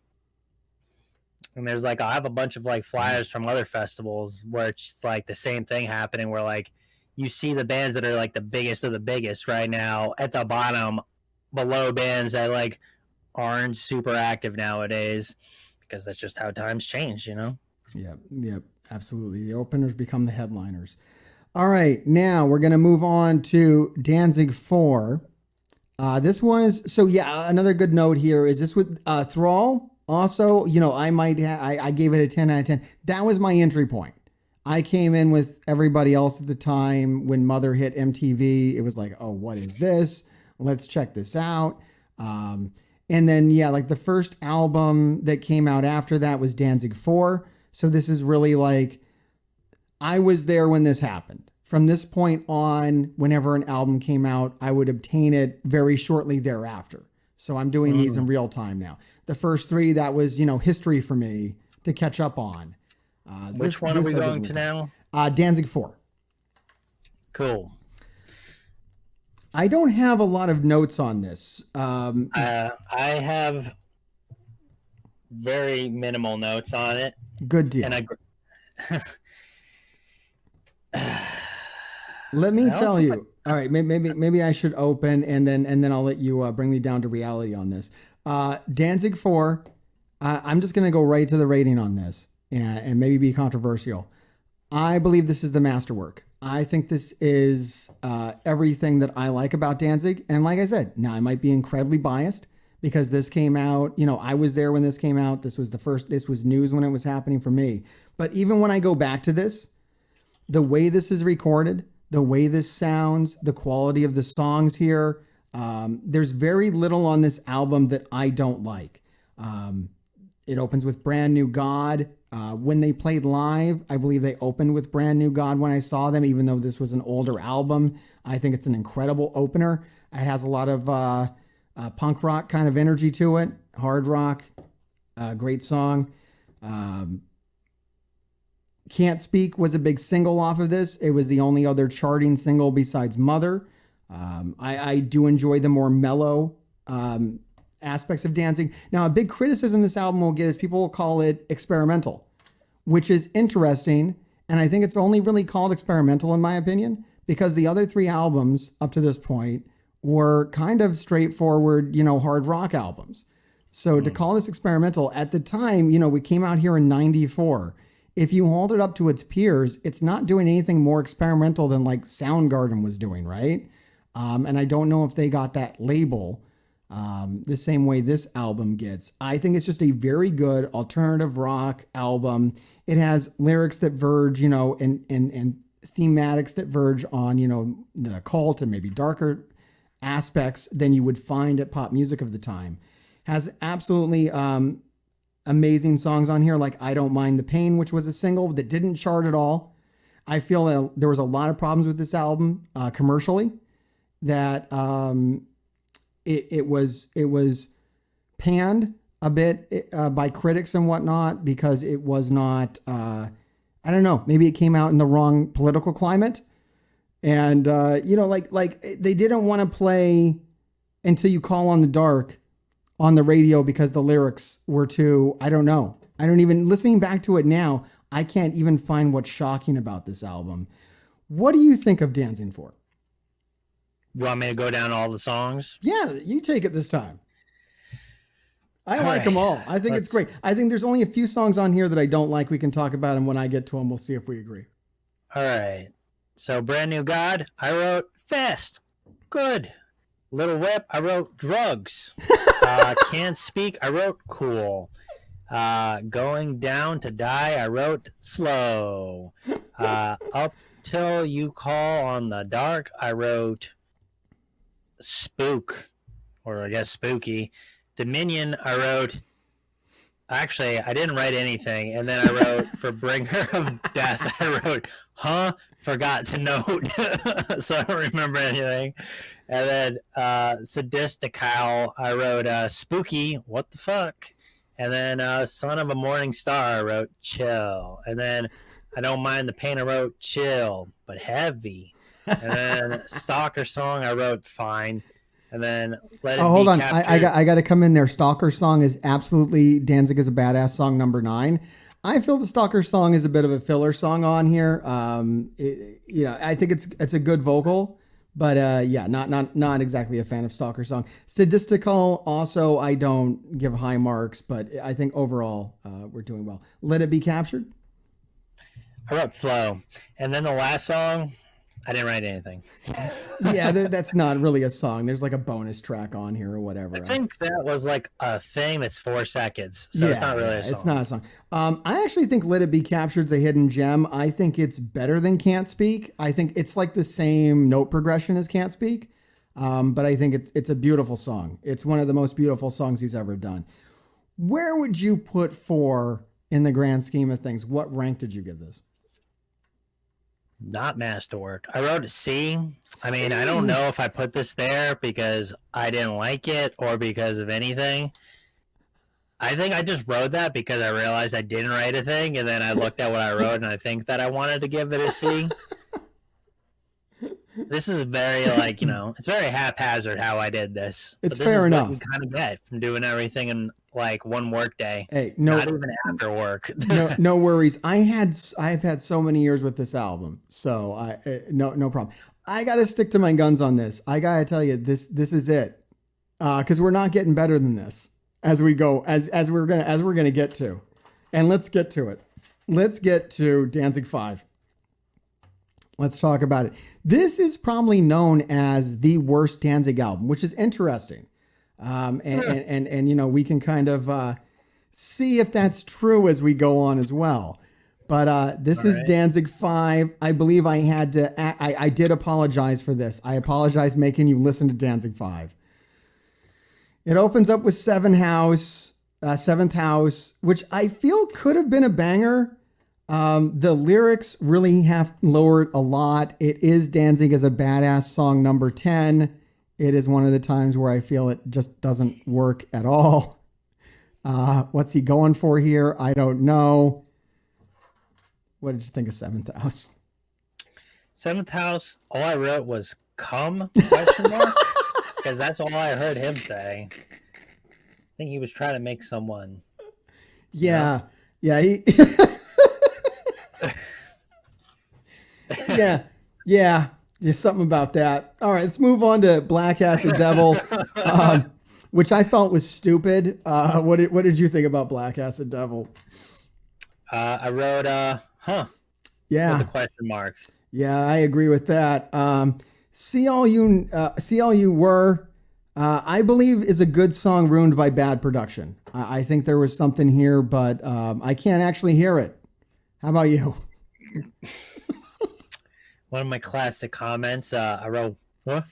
S2: And there's like I have a bunch of like flyers from other festivals where it's like the same thing happening where like you see the bands that are like the biggest of the biggest right now at the bottom below bands that like aren't super active nowadays because that's just how times change, you know?
S1: Yep, absolutely. The openers become the headliners. All right, now we're going to move on to Danzig 4. This was, so yeah, another good note here is this with Thrall. Also, you know, I gave it a 10 out of 10. That was my entry point. I came in with everybody else at the time when Mother hit MTV. It was like, oh, what is this? Let's check this out. And then, yeah, like the first album that came out after that was Danzig 4. So this is really like, I was there when this happened. From this point on, whenever an album came out, I would obtain it very shortly thereafter. So I'm doing these in real time now. The first 3, that was, you know, history for me to catch up on.
S2: Which one are we going to now?
S1: Danzig 4.
S2: Cool.
S1: I don't have a lot of notes on this.
S2: I have very minimal notes on it.
S1: Good deal.
S2: And
S1: let me tell you. All right, maybe I should open and then I'll let you bring me down to reality on this. Danzig 4. I'm just going to go right to the rating on this and maybe be controversial. I believe this is the masterwork. I think this is everything that I like about Danzig. And like I said, now I might be incredibly biased because this came out, you know, I was there when this came out. This was news when it was happening for me. But even when I go back to this, the way this is recorded, the way this sounds, the quality of the songs here, there's very little on this album that I don't like. It opens with Brand New God. When they played live, I believe they opened with Brand New God when I saw them, even though this was an older album. I think it's an incredible opener. It has a lot of punk rock kind of energy to it, hard rock, great song. Can't Speak was a big single off of this. It was the only other charting single besides Mother. I do enjoy the more mellow aspects of Danzig. Now, a big criticism this album will get is people will call it experimental, which is interesting. And I think it's only really called experimental in my opinion, because the other 3 albums up to this point were kind of straightforward, you know, hard rock albums. So to call this experimental at the time, we came out here in 94. If you hold it up to its peers, it's not doing anything more experimental than like Soundgarden was doing, right? And I don't know if they got that label the same way this album gets. I think it's just a very good alternative rock album. It has lyrics that verge, and thematics that verge on, the occult and maybe darker aspects than you would find at pop music of the time. Has absolutely amazing songs on here, like I Don't Mind the Pain, which was a single that didn't chart at all. I feel that there was a lot of problems with this album commercially, that it was panned a bit by critics and whatnot because it was not, I don't know, maybe it came out in the wrong political climate. And, like they didn't want to play Until You Call on the Dark on the radio because the lyrics were too, I don't know. I don't even, listening back to it now, I can't even find what's shocking about this album. What do you think of Dancing 4?
S2: You want me to go down all the songs?
S1: Yeah, you take it this time. I like them all. I think it's great. I think there's only a few songs on here that I don't like. We can talk about them when I get to them. We'll see if we agree.
S2: All right. So Brand New God, I wrote fast, good. Little Whip, I wrote drugs. Can't Speak, I wrote cool. Going Down to Die, I wrote slow. Up Till You Call on the Dark, I wrote spook, or I guess spooky. Dominion, I wrote, actually, I didn't write anything. And then I wrote, for Bringer of Death, I wrote, forgot to note. So I don't remember anything. And then Sadistical, I wrote, spooky, what the fuck? And then Son of a Morning Star, I wrote, chill. And then I Don't Mind the Pain, I wrote, chill, but heavy. And then Stalker Song, I wrote, fine. And then Let It Be
S1: hold on.
S2: Captured.
S1: I got to come in there. Stalker Song is absolutely Danzig is a Badass song number 9. I feel the Stalker Song is a bit of a filler song on here. I think it's a good vocal, but not exactly a fan of Stalker Song. Sadistical, also I don't give high marks, but I think overall we're doing well. Let It Be Captured.
S2: I wrote slow. And then the last song, I didn't write anything.
S1: Yeah, that's not really a song. There's like a bonus track on here or whatever.
S2: I think that was like a thing that's 4 seconds. So it's not really a song.
S1: It's not a song. I actually think Let It Be Captured's a hidden gem. I think it's better than Can't Speak. I think it's like the same note progression as Can't Speak. But I think it's a beautiful song. It's one of the most beautiful songs he's ever done. Where would you put 4 in the grand scheme of things? What rank did you give this?
S2: Not masterwork. I wrote a C. I mean, I don't know if I put this there because I didn't like it or because of anything. I think I just wrote that because I realized I didn't write a thing, and then I looked at what I wrote, and I think that I wanted to give it a C. This is very, it's very haphazard how I did this.
S1: It's fair enough.
S2: What you kind of get from doing everything in like one work day.
S1: Hey,
S2: not even after work.
S1: no worries. I've had so many years with this album, so no problem. I got to stick to my guns on this. I got to tell you, this is it, because we're not getting better than this as we go, as we're gonna get to, and let's get to it. Let's get to Danzig 5. Let's talk about it. This is probably known as the worst Danzig album, which is interesting. And we can kind of see if that's true as we go on as well. But this is Danzig 5. I believe I had to, I did apologize for this. I apologize making you listen to Danzig 5. It opens up with Seventh House, which I feel could have been a banger. The lyrics really have lowered a lot. It is Danzig as a Badass song number 10. It is one of the times where I feel it just doesn't work at all. What's he going for here? I don't know. What did you think of Seventh House?
S2: Seventh House, all I wrote was "come?" question mark, because that's all I heard him say. I think he was trying to make someone.
S1: Yeah, he. Yeah, something about that. All right, let's move on to Blackacidevil. which I felt was stupid. What did you think about Blackacidevil?
S2: I wrote huh
S1: Yeah,
S2: with a question mark.
S1: yeah, I agree with that. See all you were. I believe is a good song ruined by bad production. I think there was something here, but I can't actually hear it. How about you?
S2: One of my classic comments. I wrote what?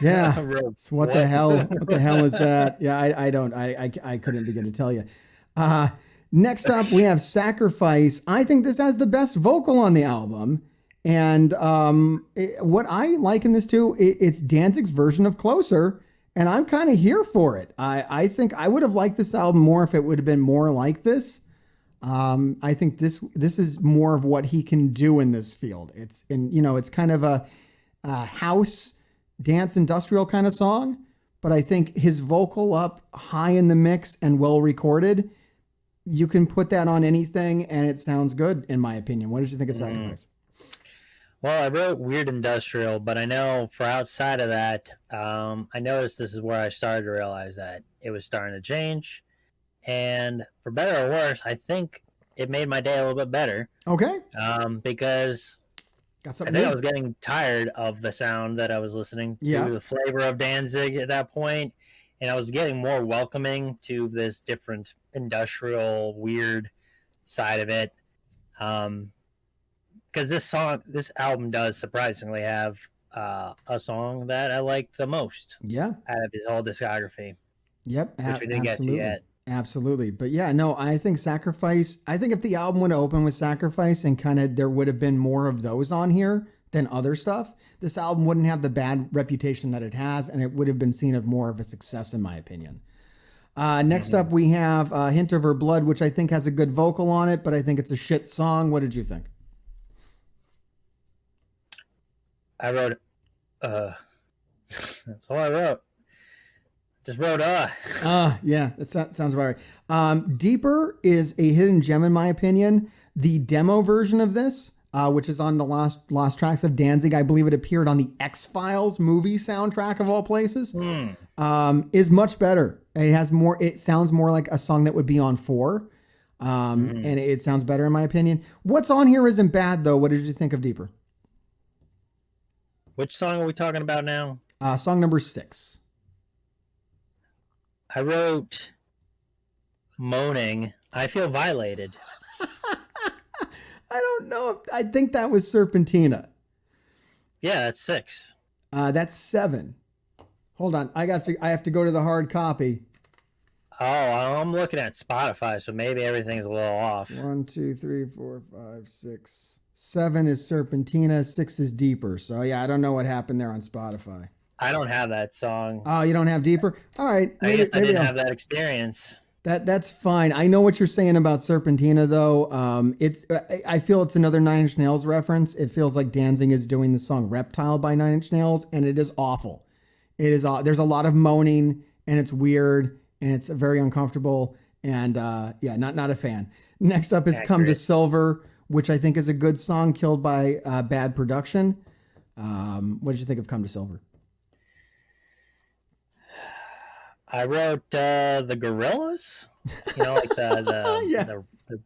S1: Yeah.
S2: I wrote,
S1: So what the hell? What the hell is that? Yeah, I couldn't begin to tell you. Next up, we have Sacrifice. I think this has the best vocal on the album. And what I like in this too, it's Danzig's version of Closer. And I'm kind of here for it. I think I would have liked this album more if it would have been more like this. I think this is more of what he can do in this field. It's kind of a house dance industrial kind of song, but I think his vocal up high in the mix and well recorded, you can put that on anything and it sounds good, in my opinion. What did you think of Sacrifice?
S2: Well, I wrote weird industrial, but I know for outside of that, I noticed this is where I started to realize that it was starting to change. And for better or worse, I think it made my day a little bit better.
S1: Okay.
S2: Because
S1: Got
S2: I
S1: something
S2: think I
S1: new?
S2: was getting tired of the sound that I was listening
S1: Yeah.
S2: to, the flavor of Danzig at that point, and I was getting more welcoming to this different industrial, weird side of it. Because this album does surprisingly have a song that I like the most
S1: Yeah.
S2: out of his whole discography,
S1: Yep.
S2: which we didn't get to yet.
S1: Absolutely. But yeah, no, I think Sacrifice, I think if the album would have opened with Sacrifice and kind of there would have been more of those on here than other stuff, this album wouldn't have the bad reputation that it has, and it would have been seen as more of a success, in my opinion. Next up, we have Hint of Her Blood, which I think has a good vocal on it, but I think it's a shit song. What did you think?
S2: I wrote, that's all I wrote. Just wrote,
S1: Yeah, that sounds about right. Deeper is a hidden gem, in my opinion. The demo version of this, which is on the lost tracks of Danzig, I believe it appeared on the X-Files movie soundtrack of all places, is much better. It has more, it sounds more like a song that would be on 4. And it sounds better, in my opinion. What's on here isn't bad, though. What did you think of Deeper?
S2: Which song are we talking about now?
S1: Song number 6.
S2: I wrote moaning. I feel violated.
S1: I don't know. I think that was Serpentina.
S2: Yeah, that's 6.
S1: That's 7. Hold on. I have to go to the hard copy.
S2: Oh, I'm looking at Spotify, so maybe everything's a little off.
S1: 1, 2, 3, 4, 5, 6. 7 is Serpentina. 6 is Deeper. So yeah, I don't know what happened there on Spotify.
S2: I don't have that song.
S1: Oh, you don't have Deeper? All right.
S2: I guess I didn't have that experience.
S1: That's fine. I know what you're saying about Serpentina, though. I feel it's another Nine Inch Nails reference. It feels like Danzig is doing the song Reptile by Nine Inch Nails, and it is awful. It is. There's a lot of moaning, and it's weird, and it's very uncomfortable, and not a fan. Next up is
S2: Accurate.
S1: Come to Silver, which I think is a good song killed by bad production. What did you think of Come to Silver?
S2: I wrote the Gorillas. You know, like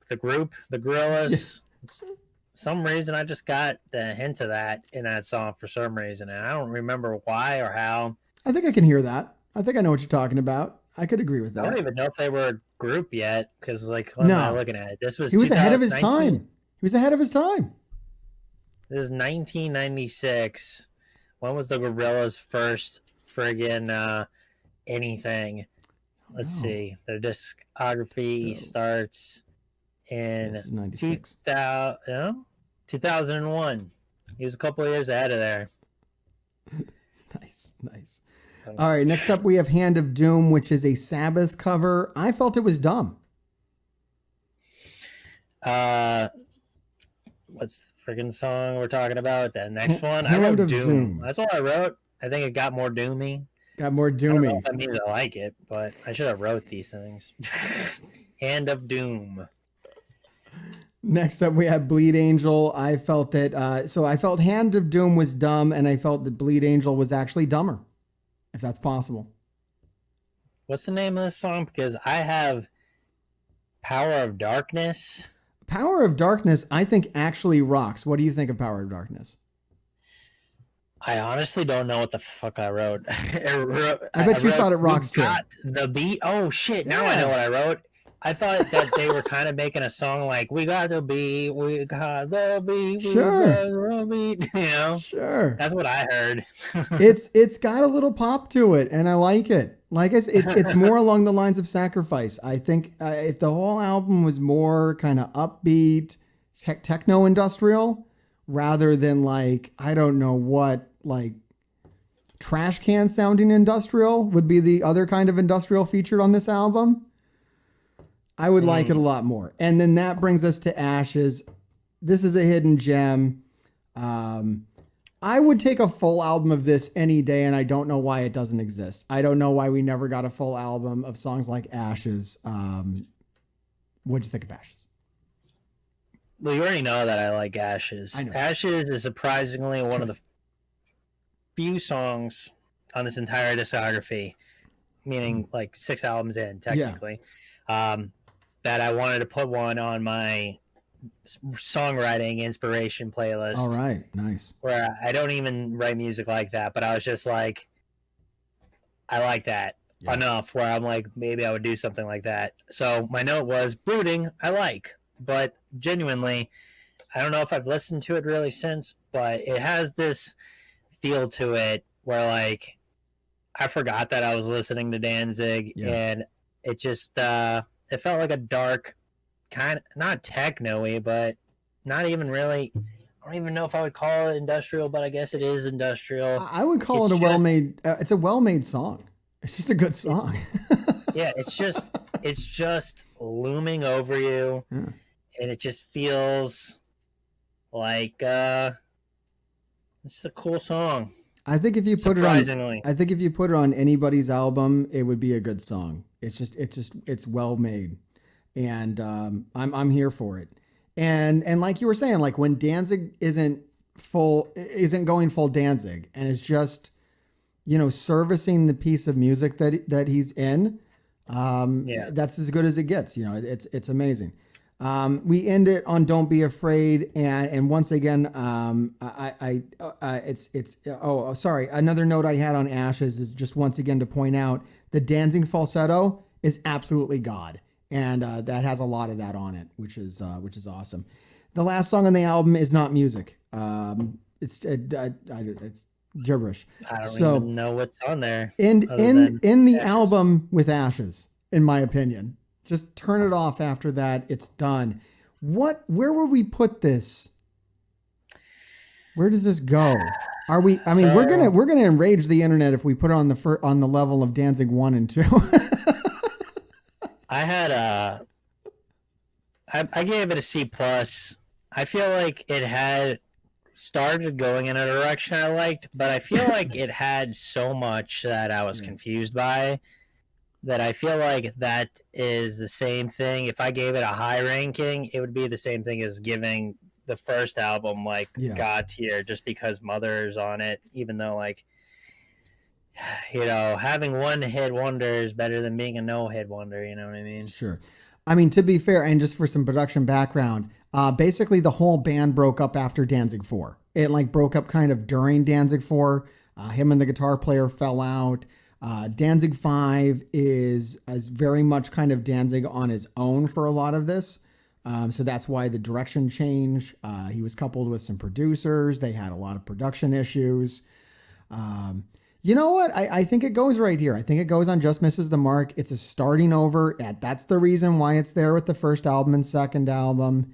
S2: the group, the Gorillas. Yeah. Some reason I just got the hint of that in that song for some reason, and I don't remember why or how.
S1: I think I can hear that. I think I know what you're talking about. I could agree with that.
S2: I don't even know if they were a group yet, because what am I looking at? This was
S1: he was ahead of his time. He was ahead of his time.
S2: This is 1996. When was the Gorillas' first friggin' anything? Let's see. Their discography starts in 2001. He was a couple of years ahead of there.
S1: Nice. All right, next up we have Hand of Doom, which is a Sabbath cover. I felt it was dumb.
S2: What's the friggin' song we're talking about? The next one?
S1: Hand
S2: I wrote
S1: of Doom.
S2: That's what I wrote. I think it got more doomy.
S1: Got more
S2: I don't know
S1: doomy.
S2: if that means I like it, but I should have wrote these things. Hand of Doom.
S1: Next up we have Bleed Angel. I felt that, I felt Hand of Doom was dumb, and I felt that Bleed Angel was actually dumber, if that's possible.
S2: What's the name of the song? Because I have Power of Darkness.
S1: Power of Darkness, I think, actually rocks. What do you think of Power of Darkness?
S2: I honestly don't know what the fuck I wrote.
S1: I bet you thought it rocks too.
S2: Got the beat. Oh shit! Now I know what I wrote. I thought that they were kind of making a song like "We got the beat, we got the beat,
S1: Sure.
S2: we got the beat." You know,
S1: Sure.
S2: that's what I heard.
S1: It's got a little pop to it, and I like it. Like I said, it's more along the lines of Sacrifice. I think if the whole album was more kind of upbeat, techno industrial, rather than like I don't know what like trash can sounding industrial would be the other kind of industrial featured on this album, I would like it a lot more. And then that brings us to Ashes. This is a hidden gem. I would take a full album of this any day, and I don't know why it doesn't exist. I don't know why we never got a full album of songs like Ashes. What'd you think of Ashes?
S2: Well, you already know that I like Ashes.
S1: I know.
S2: Ashes is surprisingly one of the few songs on this entire discography, meaning like 6 albums in, technically, that I wanted to put one on my songwriting inspiration playlist.
S1: All right, nice.
S2: Where I don't even write music like that, but I was just like, I like that enough where I'm like, maybe I would do something like that. So my note was Brooding, I like, but genuinely, I don't know if I've listened to it really since, but it has this feel to it where like I forgot that I was listening to Danzig, and it just it felt like a dark kind of, not techno-y, but not even really, I don't even know if I would call it industrial, but I guess it is industrial.
S1: I would call it a well-made it's a well-made song. It's just a good song.
S2: Yeah, it's just looming over you, and it just feels like it's just a cool song.
S1: I think if you put it on anybody's album, it would be a good song. It's well made, and I'm here for it. And like you were saying, like when Danzig isn't going full Danzig, and is just servicing the piece of music that he's in. That's as good as it gets. It's amazing. We end it on "Don't Be Afraid," and once again, sorry. Another note I had on Ashes is just once again to point out the Danzig falsetto is absolutely God, and that has a lot of that on it, which is awesome. The last song on the album is not music. It's gibberish.
S2: I don't even know what's on there.
S1: In the album with Ashes, in my opinion. Just turn it off after that. It's done. Where would we put this? Where does this go? We're gonna enrage the internet if we put it on the level of Danzig 1 and 2.
S2: I gave it a C+. I feel like it had started going in a direction I liked, but I feel like it had so much that I was confused by, that I feel like that is the same thing. If I gave it a high ranking, it would be the same thing as giving the first album like God tier, just because Mother's on it, even though like, having one hit wonder is better than being a no hit wonder. You know what I mean? Sure.
S1: I mean, to be fair, and just for some production background, basically the whole band broke up after Danzig 4. It like broke up kind of during Danzig 4. Him and the guitar player fell out. Danzig 5 is very much kind of Danzig on his own for a lot of this. So that's why the direction changed. He was coupled with some producers. They had a lot of production issues. You know what? I think it goes right here. I think it goes on Just Misses the Mark. It's a starting over. That's the reason why it's there with the first album and second album.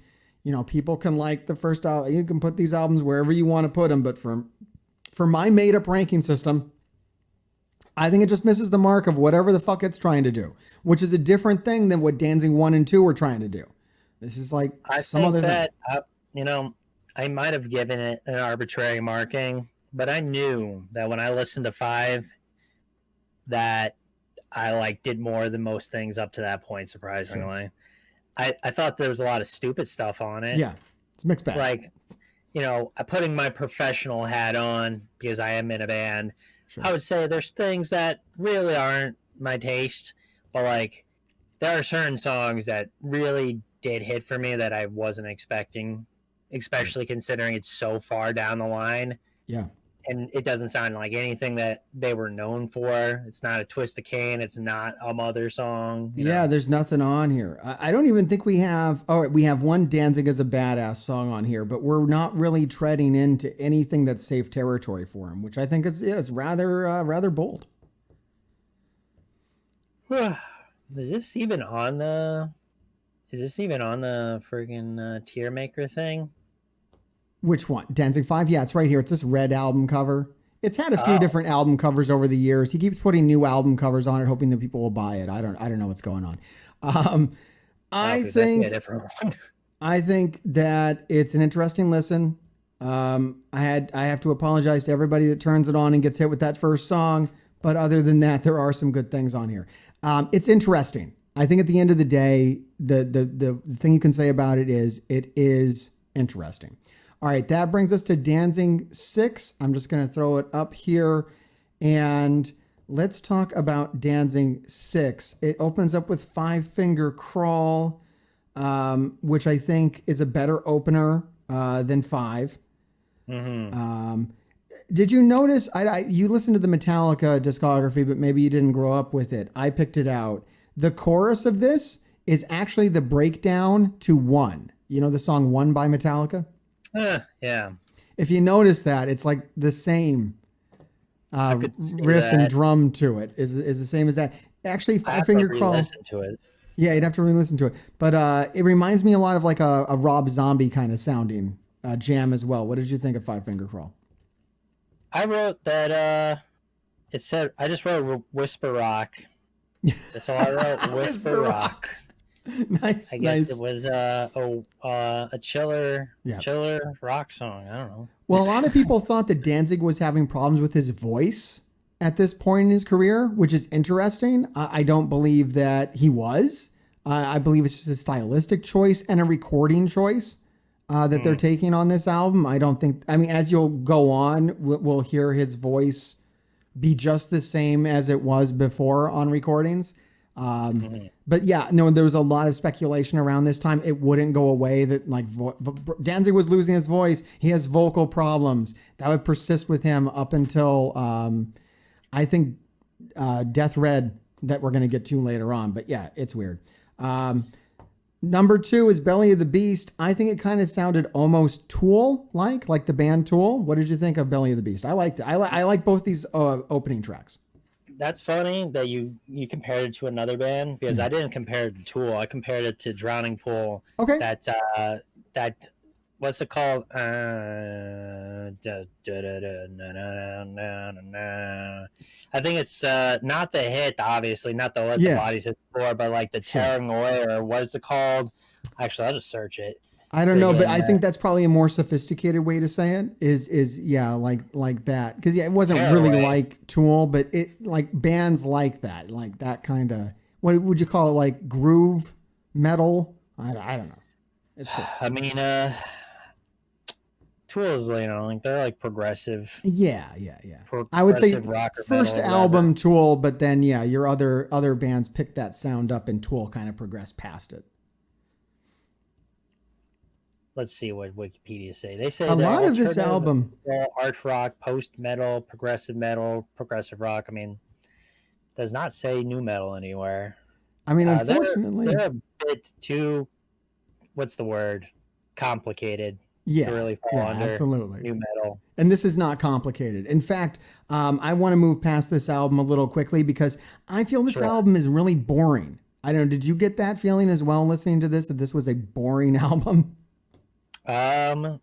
S1: People can like the first album. You can put these albums wherever you want to put them. But for my made up ranking system, I think it just misses the mark of whatever the fuck it's trying to do, which is a different thing than what Danzig 1 and 2 were trying to do. This is like some other thing.
S2: I might have given it an arbitrary marking, but I knew that when I listened to 5, that I did more than most things up to that point, surprisingly. Sure. I thought there was a lot of stupid stuff on it.
S1: Yeah, it's mixed bag.
S2: Putting my professional hat on because I am in a band.
S1: Sure.
S2: I would say there's things that really aren't my taste, but like there are certain songs that really did hit for me that I wasn't expecting, especially considering it's so far down the line.
S1: Yeah.
S2: And it doesn't sound like anything that they were known for. It's not a Twist of Cain. It's not a Mother song.
S1: Yeah, there's nothing on here. I don't even think we have. Oh, we have one Danzig is a badass song on here, but we're not really treading into anything that's safe territory for him, which I think is rather bold.
S2: Is this even on the? Is this even on the friggin' tier maker thing?
S1: Which one? Danzig 5? Yeah, it's right here. It's this red album cover. It's had a few different album covers over the years. He keeps putting new album covers on it, hoping that people will buy it. I don't know what's going on. I think that it's an interesting listen. I have to apologize to everybody that turns it on and gets hit with that first song. But other than that, there are some good things on here. It's interesting. I think at the end of the day, the thing you can say about it is interesting. All right, that brings us to Danzig 6. I'm just going to throw it up here, and let's talk about Danzig 6. It opens up with Five Finger Crawl, which I think is a better opener than 5. Mm-hmm. Did you notice, you listened to the Metallica discography, but maybe you didn't grow up with it. I picked it out. The chorus of this is actually the breakdown to One. You know the song One by Metallica?
S2: Yeah.
S1: If you notice that, it's like the same riff and drum to it is the same as that. Actually, Five Finger Crawl.
S2: Listen to it.
S1: Yeah, you'd have to re-listen to it. But it reminds me a lot of like a Rob Zombie kind of sounding jam as well. What did you think of Five Finger Crawl?
S2: I wrote that it said I just wrote Whisper Rock. That's all I wrote. Whisper Rock.
S1: Nice.
S2: I guess it was a chiller rock song. I don't know.
S1: Well, a lot of people thought that Danzig was having problems with his voice at this point in his career, which is interesting. I don't believe that he was. I believe it's just a stylistic choice and a recording choice that they're taking on this album. I don't think. I mean, as you'll go on, we'll hear his voice be just the same as it was before on recordings. But yeah, no, there was a lot of speculation around this time. It wouldn't go away that like Danzig was losing his voice. He has vocal problems that would persist with him up until, I think, Death Red that we're going to get to later on. But yeah, it's weird. Number 2 is Belly of the Beast. I think it kind of sounded almost Tool like the band Tool. What did you think of Belly of the Beast? I liked it. I like both these opening tracks.
S2: That's funny that you compared it to another band because I didn't compare it to Tool. I compared it to Drowning Pool.
S1: Okay.
S2: That what's it called? I think it's not the hit, obviously, not the Let the Bodies Hit the Floor, but like the Tearing Away, or what is it called? Actually, I'll just search it.
S1: I don't know, but I think that's probably a more sophisticated way to say it is like that. Because it wasn't really like Tool, but it like bands like that kind of, what would you call it? Like groove metal? I don't know. It's cool.
S2: I mean, Tool is, like they're like progressive.
S1: Yeah. I would say
S2: rock or
S1: first
S2: metal,
S1: album Tool, but then your other bands picked that sound up and Tool kind of progressed past it.
S2: Let's see what Wikipedia say. They say
S1: a lot of this album,
S2: art rock, post metal, progressive rock. I mean, does not say new metal anywhere.
S1: I mean, unfortunately,
S2: they're a bit too, what's the word? Complicated.
S1: Yeah,
S2: to really fall under
S1: absolutely
S2: new metal.
S1: And this is not complicated. In fact, I want to move past this album a little quickly because I feel this album is really boring. I don't know. Did you get that feeling as well listening to this, that this was a boring album?
S2: I'll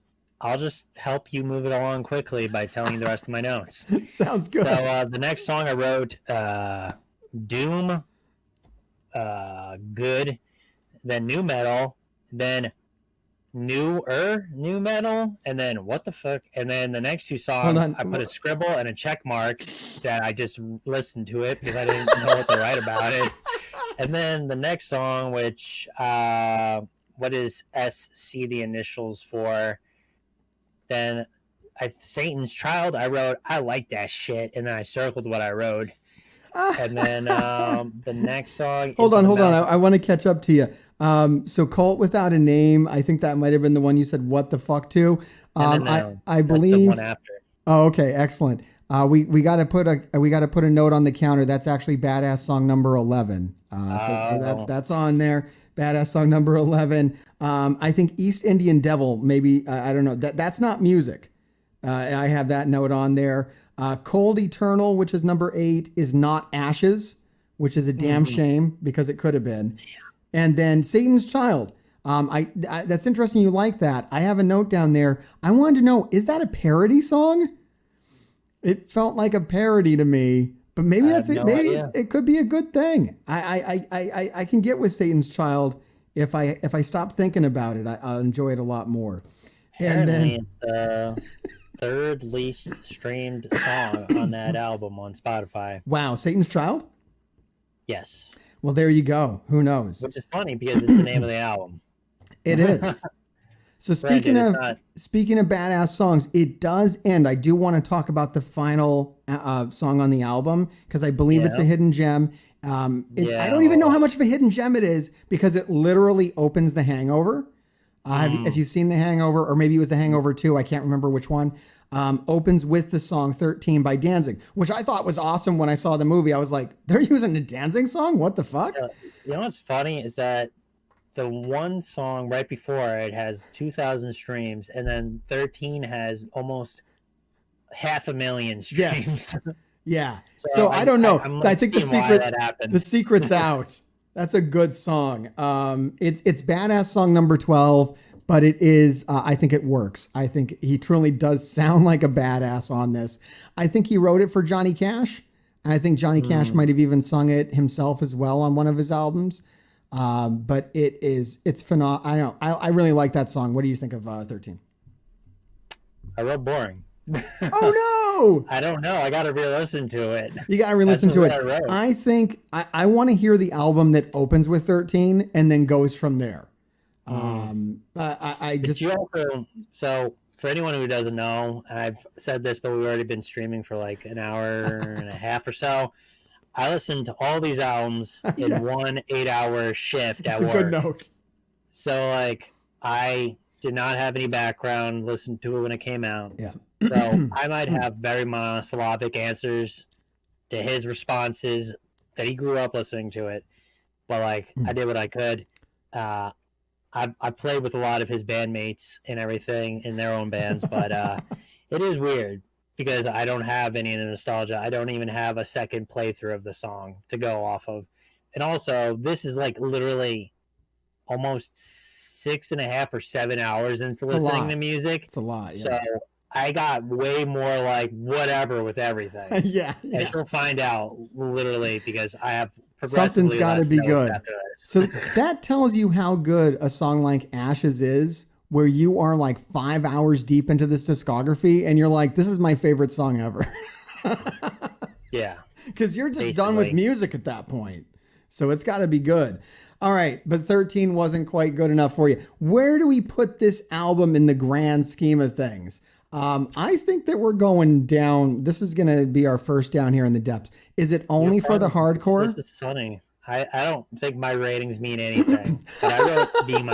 S2: just help you move it along quickly by telling you the rest of my notes.
S1: Sounds good.
S2: So the next song I wrote, Doom, good, then new metal, then new metal, and then what the fuck, and then the next 2 songs I put a scribble and a check mark that I just listened to it because I didn't know what to write about it. And then the next song, which what is SC the initials for? Then Satan's Child, I wrote, I like that shit, and then I circled what I wrote. And then the next song.
S1: Hold
S2: Into
S1: on,
S2: the
S1: hold on.
S2: Mountain-
S1: I want to catch up to you. So Cult Without a Name, I think that might have been the one you said what the fuck to.
S2: and then,
S1: I
S2: that's the
S1: believe.
S2: one after.
S1: Oh, okay, excellent. We got to put a note on the counter. That's actually Badass song number 11. So that's on there. Badass song number 11. I think East Indian Devil. Maybe I don't know. That's not music. I have that note on there. Cold Eternal, which is number 8, is not Ashes, which is a damn shame because it could have been. And then Satan's Child. I that's interesting. You like that? I have a note down there. I wanted to know, is that a parody song? It felt like a parody to me, but maybe that's it. Maybe it could be a good thing. I can get with Satan's Child if I stop thinking about it. I'll enjoy it a lot more.
S2: Apparently,
S1: And then
S2: it's the third least streamed song on that album on Spotify.
S1: wow, Satan's Child.
S2: Yes.
S1: Well, there you go. Who knows?
S2: Which is funny because it's the name of the album.
S1: It is. So speaking of badass songs, it does end. I do want to talk about the final song on the album because I believe it's a hidden gem. I don't even know how much of a hidden gem it is because it literally opens The Hangover. Have you seen The Hangover, or maybe it was The Hangover 2? I can't remember which one. Opens with the song 13 by Danzig, which I thought was awesome when I saw the movie. I was like, they're using a Danzig song? What the fuck?
S2: You know what's funny is that the one song right before it has 2,000 streams, and then 13 has almost 500,000 streams.
S1: Yes. Yeah. So I don't know. I think the secret's out. That's a good song. It's badass song number 12, but it is, I think it works. I think he truly does sound like a badass on this. I think he wrote it for Johnny Cash. And I think Johnny Cash might have even sung it himself as well on one of his albums. But it's phenomenal. I don't know. I really like that song. What do you think of 13?
S2: I wrote boring.
S1: Oh no!
S2: I don't know. I got to re-listen to it.
S1: You got to re-listen to it. I think I want to hear the album that opens with 13 and then goes from there.
S2: So for anyone who doesn't know, I've said this, but we've already been streaming for like an hour and a half or so. I listened to all these albums in one 8-hour shift at work. That's a good note.
S1: So
S2: like I did not have any background, listened to it when it came out.
S1: Yeah.
S2: So I might have very monosyllabic answers to his responses that he grew up listening to it. But like I did what I could. I played with a lot of his bandmates and everything in their own bands, but it is weird because I don't have any nostalgia. I don't even have a second playthrough of the song to go off of. And also, this is like literally almost 6.5 or 7 hours into listening to music.
S1: It's a lot. Yeah.
S2: So I got way more like whatever with everything.
S1: Yeah.
S2: And you'll find out literally because I have
S1: something's got to be good. So that tells you how good a song like Ashes is, where you are like 5 hours deep into this discography and you're like, this is my favorite song ever.
S2: Yeah.
S1: Because you're just done with music at that point. So it's got to be good. All right. But 13 wasn't quite good enough for you. Where do we put this album in the grand scheme of things? I think that we're going down. This is going to be our first down here in the depths. Is it only for the hardcore?
S2: This is funny. I don't think my ratings mean anything. But I wrote B-.
S1: B-.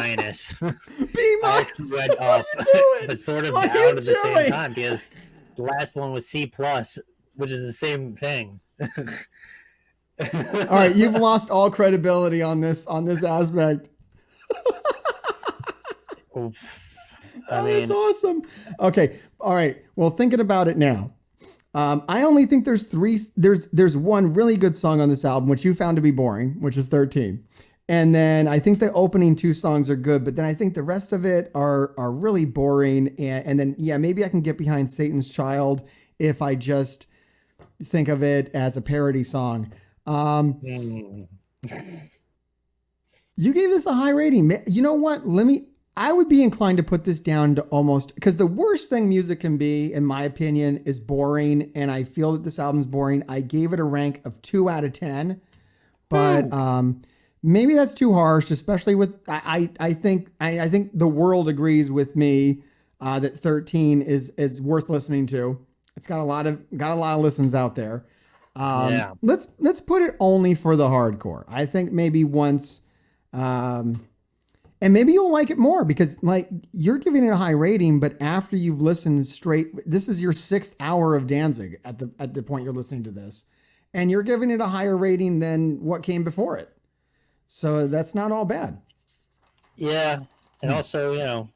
S2: I went up, but sort of down at the same time because the last one was C+, which is the same thing.
S1: All right, you've lost all credibility on this aspect. That's awesome. Okay. All right. Well, thinking about it now, I only think there's one really good song on this album, which you found to be boring, which is 13. And then I think the opening 2 songs are good, but then I think the rest of it are really boring. And then, maybe I can get behind Satan's Child if I just think of it as a parody song. You gave this a high rating. You know what? I would be inclined to put this down to almost, because the worst thing music can be, in my opinion, is boring. And I feel that this album's boring. I gave it a rank of 2 out of 10, but maybe that's too harsh, especially with, I think the world agrees with me that 13 is worth listening to. It's got a lot of listens out there.
S2: Yeah.
S1: Let's put it only for the hardcore. I think maybe once, and maybe you'll like it more because like you're giving it a high rating, but after you've listened straight, this is your 6th hour of Danzig at the point you're listening to this, and you're giving it a higher rating than what came before it. So that's not all bad.
S2: Yeah. And also,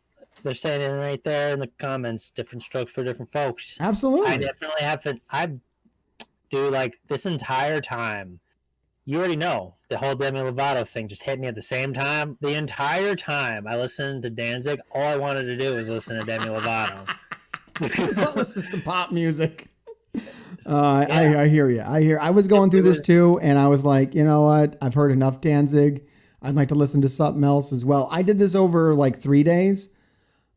S2: they're saying it right there in the comments, different strokes for different folks.
S1: Absolutely.
S2: I definitely haven't. Do like this entire time. You already know the whole Demi Lovato thing just hit me at the same time. The entire time I listened to Danzig, all I wanted to do was listen to Demi Lovato.
S1: Just listen to some pop music. I hear you. I was going through this too, and I was like, you know what? I've heard enough Danzig. I'd like to listen to something else as well. I did this over like 3 days,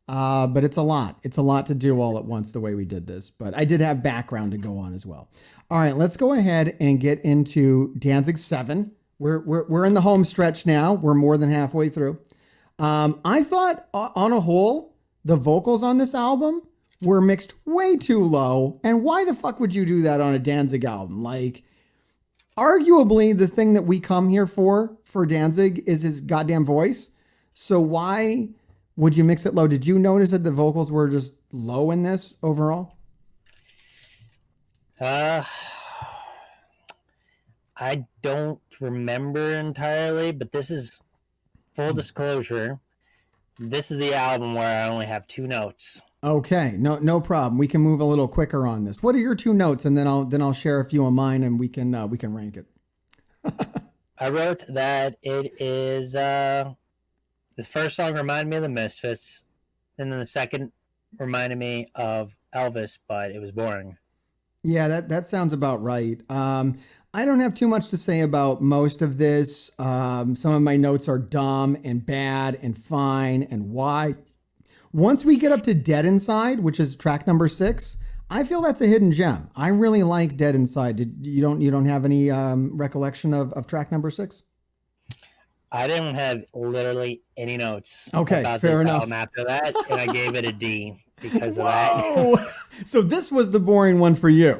S1: but it's a lot. It's a lot to do all at once the way we did this. But I did have background to go on as well. All right, let's go ahead and get into Danzig 7. We're in the home stretch now. We're more than halfway through. I thought on a whole, the vocals on this album were mixed way too low. And why the fuck would you do that on a Danzig album? Like, arguably, the thing that we come here for Danzig is his goddamn voice. So why would you mix it low? Did you notice that the vocals were just low in this overall?
S2: I don't remember entirely, but this is full disclosure. This is the album where I only have 2 notes.
S1: Okay, no problem. We can move a little quicker on this. What are your 2 notes, and then I'll share a few of mine, and we can rank it.
S2: I wrote that it is this first song reminded me of the Misfits, and then the second reminded me of Elvis, but it was boring.
S1: Yeah, that sounds about right. I don't have too much to say about most of this. Some of my notes are dumb and bad and fine and why. Once we get up to Dead Inside, which is track number 6, I feel that's a hidden gem. I really like Dead Inside. You don't have any recollection of track number 6?
S2: I didn't have literally any notes.
S1: Okay,
S2: about
S1: fair
S2: this
S1: enough.
S2: album after that, and I gave it a D because of
S1: Whoa! So this was the boring one for you.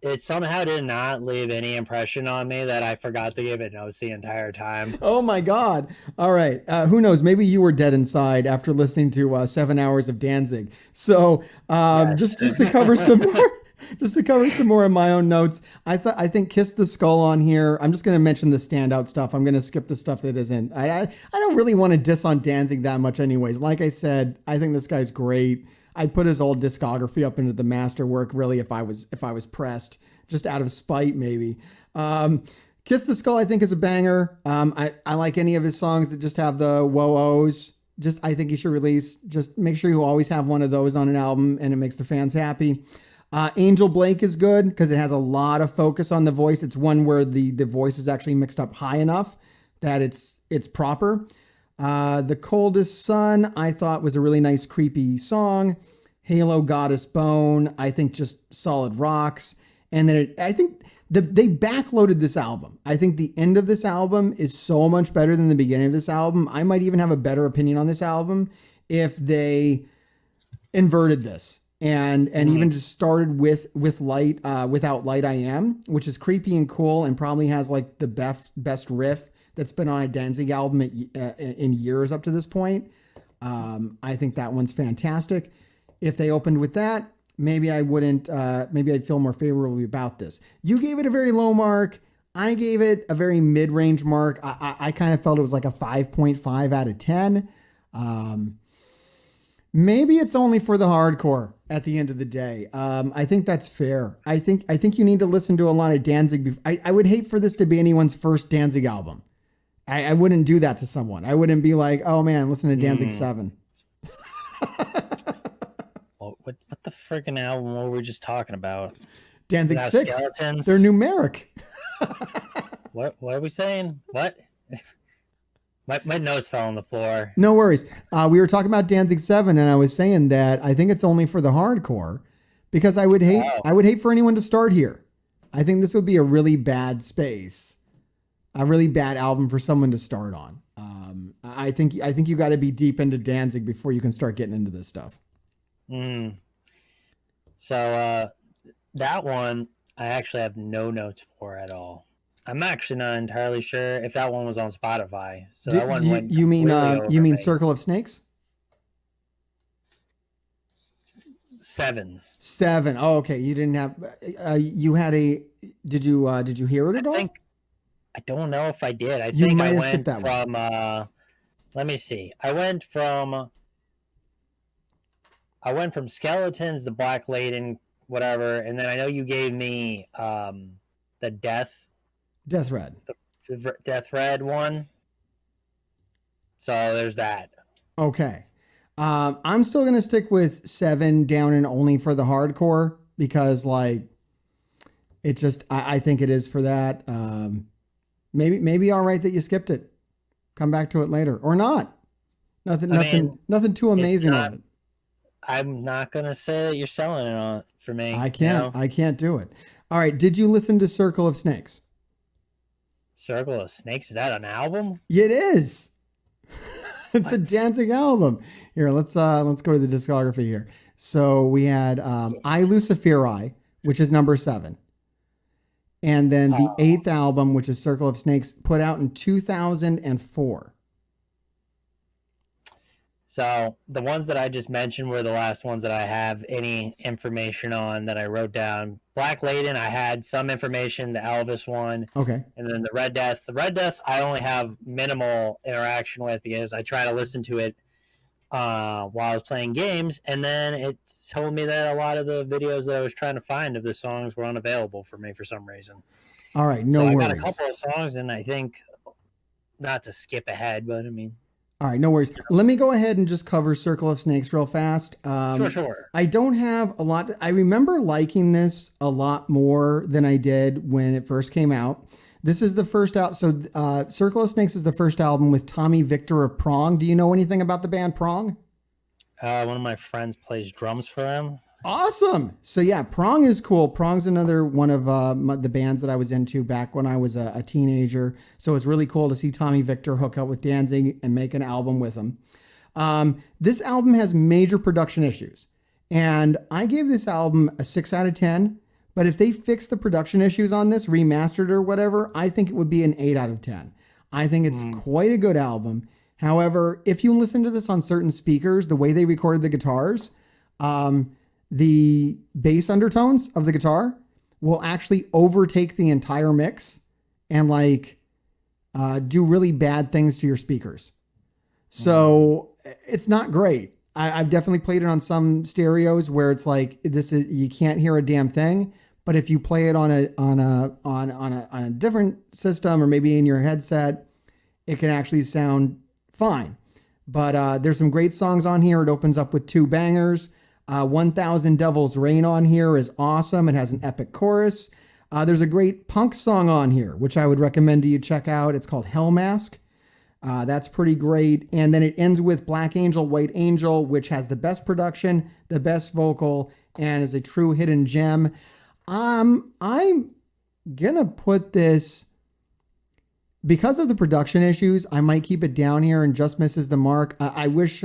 S2: It somehow did not leave any impression on me that I forgot to give it notes the entire time.
S1: Oh my God. All right. Who knows? Maybe you were dead inside after listening to 7 hours of Danzig. So
S2: Yes.
S1: just to cover some more. Just to cover some more of my own notes, I think Kiss the Skull on here. I'm just going to mention the standout stuff. I'm going to skip the stuff that isn't. I don't really want to diss on Danzig that much anyways. Like I said, I think this guy's great. I'd put his old discography up into the masterwork really if I was pressed, just out of spite maybe. Kiss the Skull I think is a banger. I like any of his songs that just have the whoa-ohs. I think he should release. Just make sure you always have one of those on an album and it makes the fans happy. Angel Blake is good because it has a lot of focus on the voice. It's one where the voice is actually mixed up high enough that it's proper. The Coldest Sun I thought was a really nice creepy song. Halo Goddess Bone I think just solid rocks. And then I think they backloaded this album. I think the end of this album is so much better than the beginning of this album. I might even have a better opinion on this album if they inverted this. And even just started with Light, Without Light I Am, which is creepy and cool and probably has like the best riff that's been on a Danzig album in years up to this point. I think that one's fantastic. If they opened with that, maybe I wouldn't, maybe I'd feel more favorably about this. You gave it a very low mark. I gave it a very mid-range mark. I kind of felt it was like a 5.5 out of 10. Maybe it's only for the hardcore at the end of the day. I think that's fair. I think you need to listen to a lot of Danzig. I would hate for this to be anyone's first Danzig album. I wouldn't do that to someone. I wouldn't be like, oh man, listen to Danzig 7.
S2: Well, what the freaking album were we just talking about?
S1: Danzig
S2: Without
S1: 6.
S2: Skeletons?
S1: They're numeric.
S2: What are we saying? What? My nose fell on the floor.
S1: No worries. We were talking about Danzig 7, and I was saying that I think it's only for the hardcore because I would hate for anyone to start here. I think this would be a really bad space, a really bad album for someone to start on. I think you got to be deep into Danzig before you can start getting into this stuff.
S2: So that one, I actually have no notes for at all. I'm actually not entirely sure if that one was on Spotify. So that one went completely over
S1: you mean
S2: me.
S1: Circle of Snakes?
S2: 7.
S1: 7. Oh, okay. You didn't have. You had a. Did you hear it at all?
S2: I don't know if I did. I
S1: You
S2: think
S1: might
S2: I
S1: have skipped
S2: went
S1: that one.
S2: from. Let me see. I went from Skeletons to Black Laden, whatever, and then I know you gave me the
S1: Death Red.
S2: the Death Red one. So there's that.
S1: Okay. I'm still gonna stick with 7 down and only for the hardcore because like it just I think it is for that. Maybe all right that you skipped it. Come back to it later or not. Nothing too amazing on it.
S2: I'm not gonna say that you're selling it on for me.
S1: I can't do it. All right. Did you listen to Circle of Snakes?
S2: Circle of Snakes, is that an album?
S1: It is. It's a Danzig album. Here, let's go to the discography here. So we had I Luciferi, which is number 7. And then the 8th album, which is Circle of Snakes, put out in 2004.
S2: So the ones that I just mentioned were the last ones that I have any information on that I wrote down. Black Laden, I had some information, the Elvis one.
S1: Okay.
S2: And then the Red Death. The Red Death, I only have minimal interaction with because I try to listen to it while I was playing games. And then it told me that a lot of the videos that I was trying to find of the songs were unavailable for me for some reason.
S1: All right. No worries.
S2: I got a couple of songs, and I think, not to skip ahead, but I mean,
S1: all right, no worries. Let me go ahead and just cover Circle of Snakes real fast.
S2: Sure.
S1: I don't have a lot. I remember liking this a lot more than I did when it first came out. This is the first out. So Circle of Snakes is the first album with Tommy Victor of Prong. Do you know anything about the band Prong?
S2: One of my friends plays drums for them.
S1: Awesome. So yeah, Prong is cool. Prong's another one of the bands that I was into back when I was a teenager. So it's really cool to see Tommy Victor hook up with Danzig and make an album with him. This album has major production issues. And I gave this album a 6 out of 10. But if they fix the production issues on this, remastered or whatever, I think it would be an 8 out of 10. I think it's quite a good album. However, if you listen to this on certain speakers, the way they recorded the guitars, the bass undertones of the guitar will actually overtake the entire mix and like do really bad things to your speakers. So it's not great. I've definitely played it on some stereos where it's like you can't hear a damn thing. But if you play it on a different system or maybe in your headset, it can actually sound fine. But there's some great songs on here. It opens up with 2 bangers. 1000 Devil's Rain on here is awesome. It has an epic chorus. There's a great punk song on here, which I would recommend you check out. It's called Hell Mask. That's pretty great. And then it ends with Black Angel, White Angel, which has the best production, the best vocal, and is a true hidden gem. I'm gonna put this, because of the production issues, I might keep it down here and just misses the mark. I wish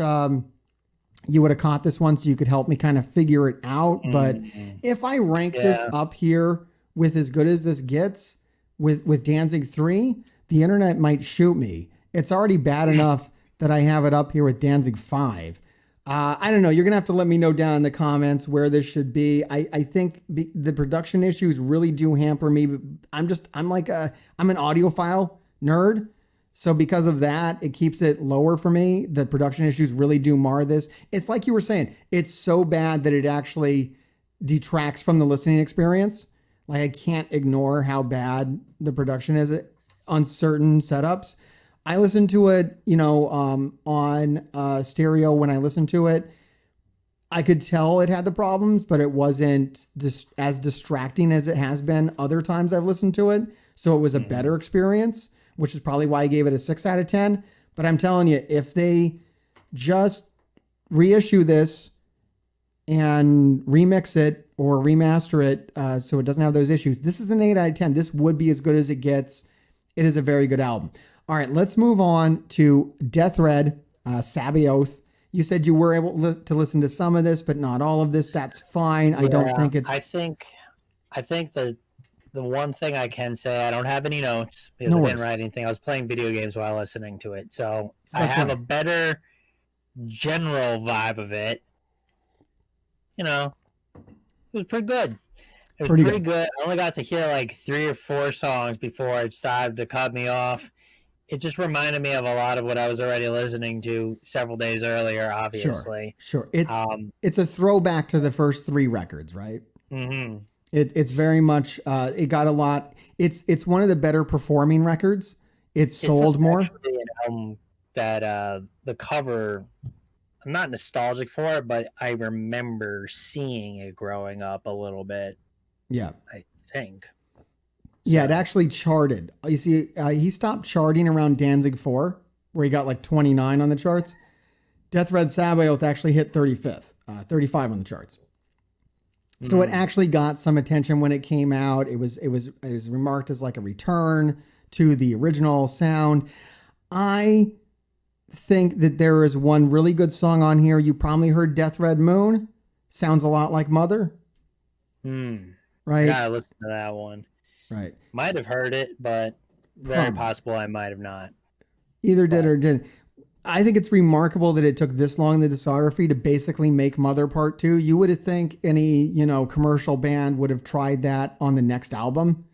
S1: you would have caught this one so you could help me kind of figure it out. But if I rank this up here with as good as this gets with Danzig 3, the internet might shoot me. It's already bad enough that I have it up here with Danzig 5. I don't know. You're going to have to let me know down in the comments where this should be. I think the production issues really do hamper me. I'm an audiophile nerd. So because of that, it keeps it lower for me. The production issues really do mar this. It's like you were saying, it's so bad that it actually detracts from the listening experience. Like I can't ignore how bad the production is on certain setups. I listened to it, on stereo when I listened to it. I could tell it had the problems, but it wasn't as distracting as it has been other times I've listened to it. So it was a better experience, which is probably why I gave it a 6 out of 10. But I'm telling you, if they just reissue this and remix it or remaster it so it doesn't have those issues, this is an 8 out of 10. This would be as good as it gets. It is a very good album. All right, let's move on to Death Red, Sabaoth. You said you were able to listen to some of this, but not all of this. That's fine. I don't think it's...
S2: I think the one thing I can say, I don't have any notes because
S1: No
S2: I
S1: worries.
S2: didn't write anything. I was playing video games while listening to it, so
S1: It's the
S2: I
S1: best
S2: have
S1: way.
S2: a better general vibe of it. You know, it was pretty good. It was
S1: Pretty
S2: pretty
S1: good.
S2: good. I only got to hear like 3 or 4 songs before it started to cut me off. It just reminded me of a lot of what I was already listening to several days earlier,
S1: Sure.
S2: obviously.
S1: Sure.
S2: Um,
S1: It's a throwback to the first 3 records, right?
S2: mm-hmm.
S1: It's very much it got a lot. It's one of the better performing records. It's
S2: It's
S1: sold more.
S2: actually an album that the cover, I'm not nostalgic for it, but I remember seeing it growing up a little bit,
S1: Yeah.
S2: I think.
S1: Yeah, it
S2: So,
S1: actually charted. You see, he stopped charting around Danzig 4, where he got like 29 on the charts. Death Red Sabaoth actually hit 35th, 35 on the charts. So it actually got some attention when it came out. It was remarked as like a return to the original sound. I think that there is one really good song on here. You probably heard Death Red Moon. Sounds a lot like Mother,
S2: I
S1: right?
S2: gotta listen to that one.
S1: Right.
S2: Might have heard it, but very
S1: Probably.
S2: possible I might have not.
S1: Either did or didn't. I think it's remarkable that it took this long in the discography to basically make Mother Part 2. You would have think any, commercial band would have tried that on the next album.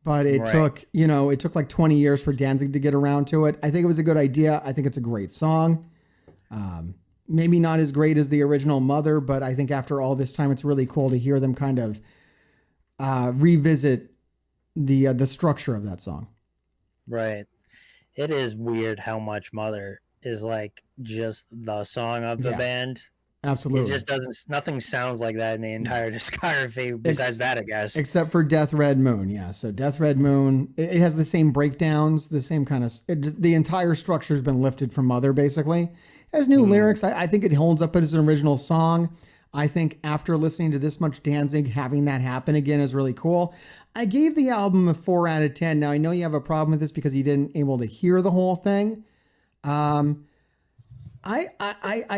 S1: But it took like 20 years for Danzig to get around to it. I think it was a good idea. I think it's a great song. Maybe not as great as the original Mother, but I think after all this time, it's really cool to hear them kind of revisit the structure of that song.
S2: Right. It is weird how much Mother is like just the song of the band.
S1: Absolutely.
S2: It just doesn't, nothing sounds like that in the entire discography besides that, I guess.
S1: Except for Death Red Moon. Yeah. So Death Red Moon, it has the same breakdowns, the same kind of, the entire structure has been lifted from Mother basically. It has new lyrics. I think it holds up as an original song. I think after listening to this much Danzig, having that happen again is really cool. I gave the album a 4 out of 10. Now I know you have a problem with this because you didn't able to hear the whole thing. I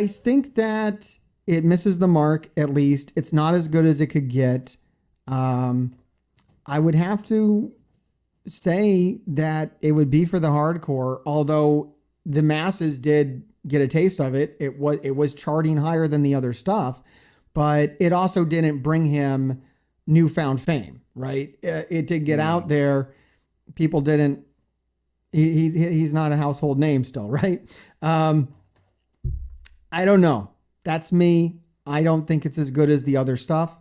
S1: think that it misses the mark. At least it's not as good as it could get. I would have to say that it would be for the hardcore, although the masses did get a taste of it. It was charting higher than the other stuff, but it also didn't bring him newfound fame, right? It did get out there. People didn't, he's not a household name still, right? I don't know. That's me. I don't think it's as good as the other stuff,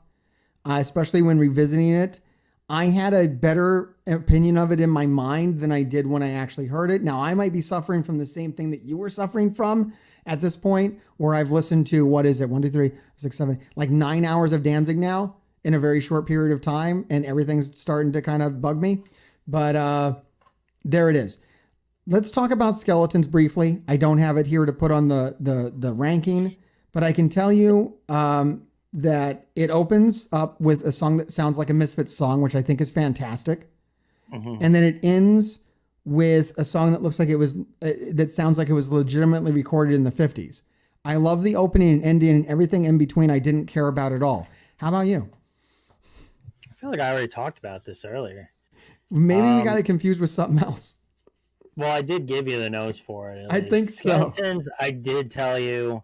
S1: especially when revisiting it. I had a better opinion of it in my mind than I did when I actually heard it. Now, I might be suffering from the same thing that you were suffering from at this point, where I've listened to, what is it, 1, 2, 3, 6, 7, like 9 hours of Danzig now in a very short period of time, and everything's starting to kind of bug me. But there it is. Let's talk about Skeletons briefly. I don't have it here to put on the ranking, but I can tell you that it opens up with a song that sounds like a Misfits song, which I think is fantastic. And then it ends with a song that looks like it was, that sounds like it was legitimately recorded in the 50s. I love the opening and ending and everything in between. I didn't care about at all. How about you?
S2: I feel like I already talked about this earlier.
S1: Maybe we got it confused with something else.
S2: Well, I did give you the notes for it.
S1: I think so.
S2: Skeletons, I did tell you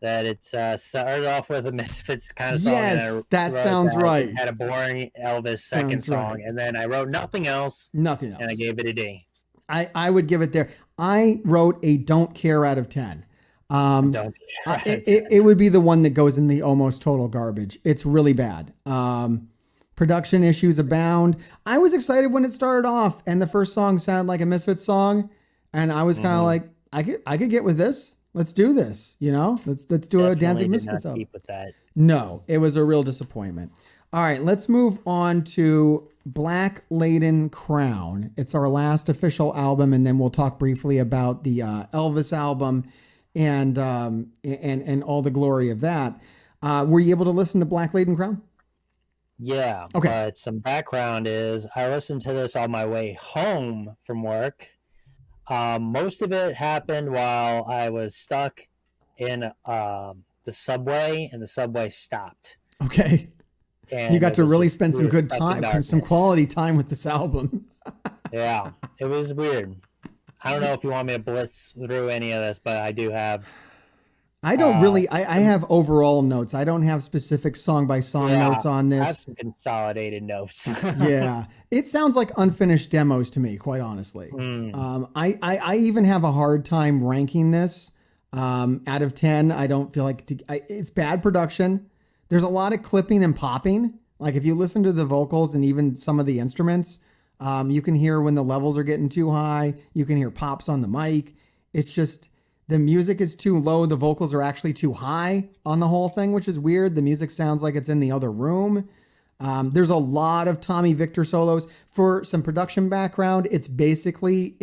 S2: that it started off with a Misfits kind of song.
S1: Yes, that sounds right.
S2: It had a boring Elvis second song,
S1: right.
S2: and then I wrote nothing else.
S1: Nothing else.
S2: And I gave it a D.
S1: I would give it there. I wrote a don't care out of 10. It would be the one that goes in the almost total garbage. It's really bad. Production issues abound. I was excited when it started off and the first song sounded like a Misfits song. And I was kind of like, I could get with this. Let's do this. Let's do
S2: Definitely
S1: a Danzig
S2: did
S1: Misfits
S2: not
S1: album.
S2: keep with that.
S1: No, it was a real disappointment. All right, let's move on to Black Laden Crown. It's our last official album, and then we'll talk briefly about the Elvis album and all the glory of that. Were you able to listen to Black Laden Crown?
S2: Yeah.
S1: Okay.
S2: But some background is I listened to this on my way home from work. Most of it happened while I was stuck in the subway, and the subway stopped.
S1: Okay.
S2: And
S1: You got
S2: it
S1: to
S2: was
S1: really
S2: just-
S1: spend
S2: we
S1: some
S2: were
S1: good
S2: stuck in
S1: time, some
S2: darkness.
S1: quality time with this album.
S2: Yeah, it was weird. I don't know if you want me to blitz through any of this, but I do have.
S1: I don't really. I have overall notes. I don't have specific song by song
S2: Yeah,
S1: notes on
S2: I have
S1: this.
S2: some consolidated notes.
S1: Yeah, it sounds like unfinished demos to me, quite honestly. I even have a hard time ranking this out of 10. I don't feel like it's bad production. There's a lot of clipping and popping. Like if you listen to the vocals and even some of the instruments, you can hear when the levels are getting too high. You can hear pops on the mic. It's just the music is too low. The vocals are actually too high on the whole thing, which is weird. The music sounds like it's in the other room. There's a lot of Tommy Victor solos. For some production background, it's basically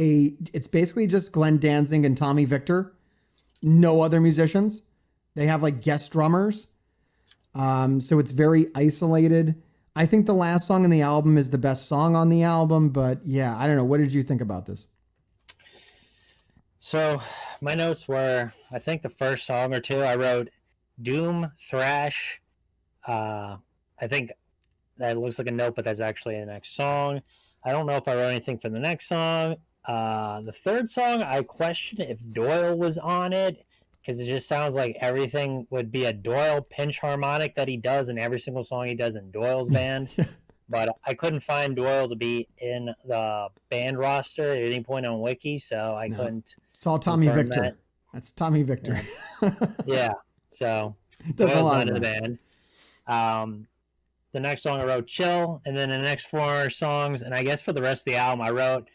S1: just Glenn Danzig and Tommy Victor. No other musicians. They have like guest drummers. So it's very isolated. I think the last song in the album is the best song on the album, but yeah, I don't know. What did you think about this?
S2: So my notes were, I think the first song or two I wrote doom thrash. I think that looks like a note, but that's actually the next song. I don't know if I wrote anything for the next song. The third song, I questioned if Doyle was on it because it just sounds like everything would be a Doyle pinch harmonic that he does in every single song he does in Doyle's band. But I couldn't find Doyle to be in the band roster at any point on Wiki, so I couldn't.
S1: It's all Tommy
S2: confirm
S1: Victor.
S2: that.
S1: That's Tommy Victor.
S2: Yeah, so
S1: Does a
S2: Doyle's
S1: lot
S2: not
S1: of
S2: in the
S1: that.
S2: band. The next song I wrote Chill, and then the next four songs, and I guess for the rest of the album I wrote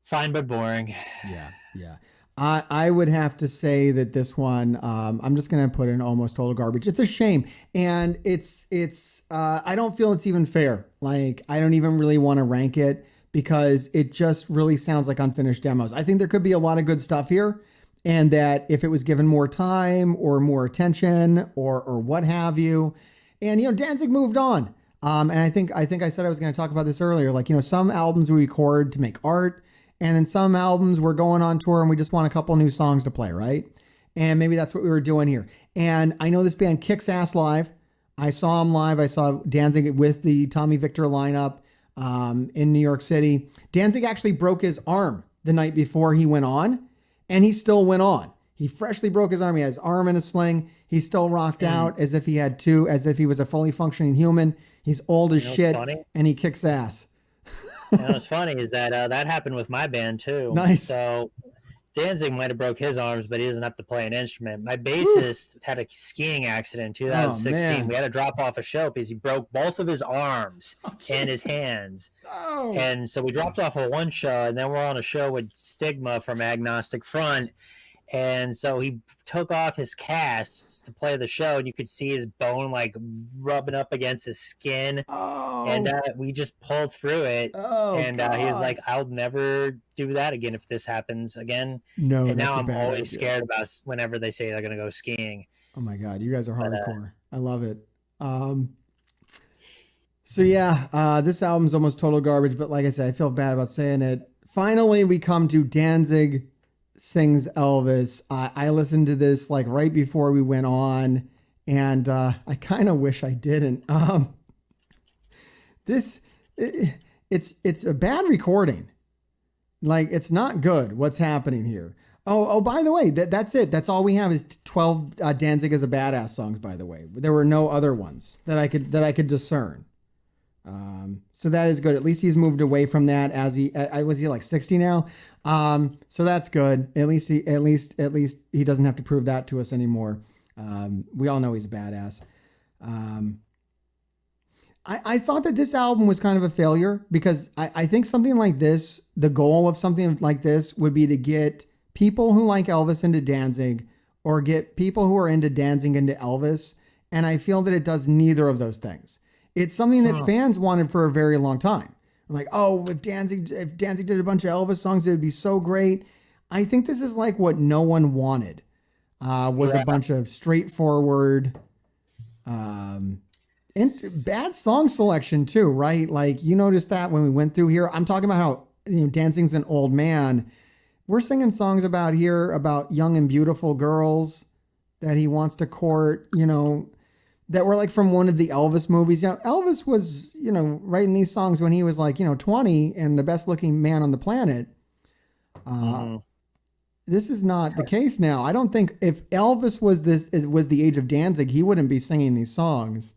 S2: Fine But Boring.
S1: Yeah. I would have to say that this one, I'm just going to put in almost total garbage. It's a shame. And I don't feel it's even fair. Like, I don't even really want to rank it because it just really sounds like unfinished demos. I think there could be a lot of good stuff here. And that if it was given more time or more attention or what have you, and, Danzig moved on. And I think I said I was going to talk about this earlier. Like, some albums we record to make art. And then some albums we're going on tour and we just want a couple new songs to play, right? And maybe that's what we were doing here. And I know this band kicks ass live. I saw them live. I saw Danzig with the Tommy Victor lineup in New York City. Danzig actually broke his arm the night before he went on, and he still went on. He freshly broke his arm. He had his arm in a sling. He still rocked out as if he had two, as if he was a fully functioning human. He's old as shit,
S2: funny?
S1: and he kicks ass.
S2: What's funny is that that happened with my band too.
S1: Nice.
S2: So Danzig might have broke his arms, but he doesn't have to play an instrument. My bassist had a skiing accident in 2016. We had to drop off a show because he broke both of his arms and his hands.
S1: Oh.
S2: And so we dropped off of one show, and then we're on a show with Stigma from Agnostic Front. And so he took off his casts to play the show, and you could see his bone like rubbing up against his skin.
S1: Oh.
S2: And we just pulled through it.
S1: Oh,
S2: and he was like, "I'll never do that again if this happens again."
S1: No,
S2: and
S1: that's
S2: now
S1: a
S2: I'm
S1: bad
S2: always
S1: idea.
S2: scared about whenever they say they're going to go skiing.
S1: Oh my God, you guys are hardcore. I love it. So yeah, this album's almost total garbage, but like I said, I feel bad about saying it. Finally, we come to Danzig Sings Elvis. I listened to this like right before we went on, and I kind of wish I didn't. It's a bad recording. Like, it's not good what's happening here. Oh, by the way, that's it. That's all we have is 12 Danzig is a Badass songs, by the way. There were no other ones that I could discern. So that is good. At least he's moved away from that as he was he like 60 now. So that's good. At least he doesn't have to prove that to us anymore. We all know he's a badass. I thought that this album was kind of a failure because I think something like this, the goal of something like this would be to get people who like Elvis into Danzig or get people who are into Danzig into Elvis. And I feel that it does neither of those things. It's something that fans wanted for a very long time. Like, oh, if Danzig did a bunch of Elvis songs, it would be so great. I think this is like what no one wanted, was a bunch of straightforward, and bad song selection too, right? Like, you noticed that when we went through here. I'm talking about how Danzig's an old man. We're singing songs about young and beautiful girls that he wants to court, that were like from one of the Elvis movies. You know, Elvis was, you know, writing these songs when he was like, you know, 20 and the best looking man on the planet. This is not the case now. I don't think if Elvis was was the age of Danzig, he wouldn't be singing these songs.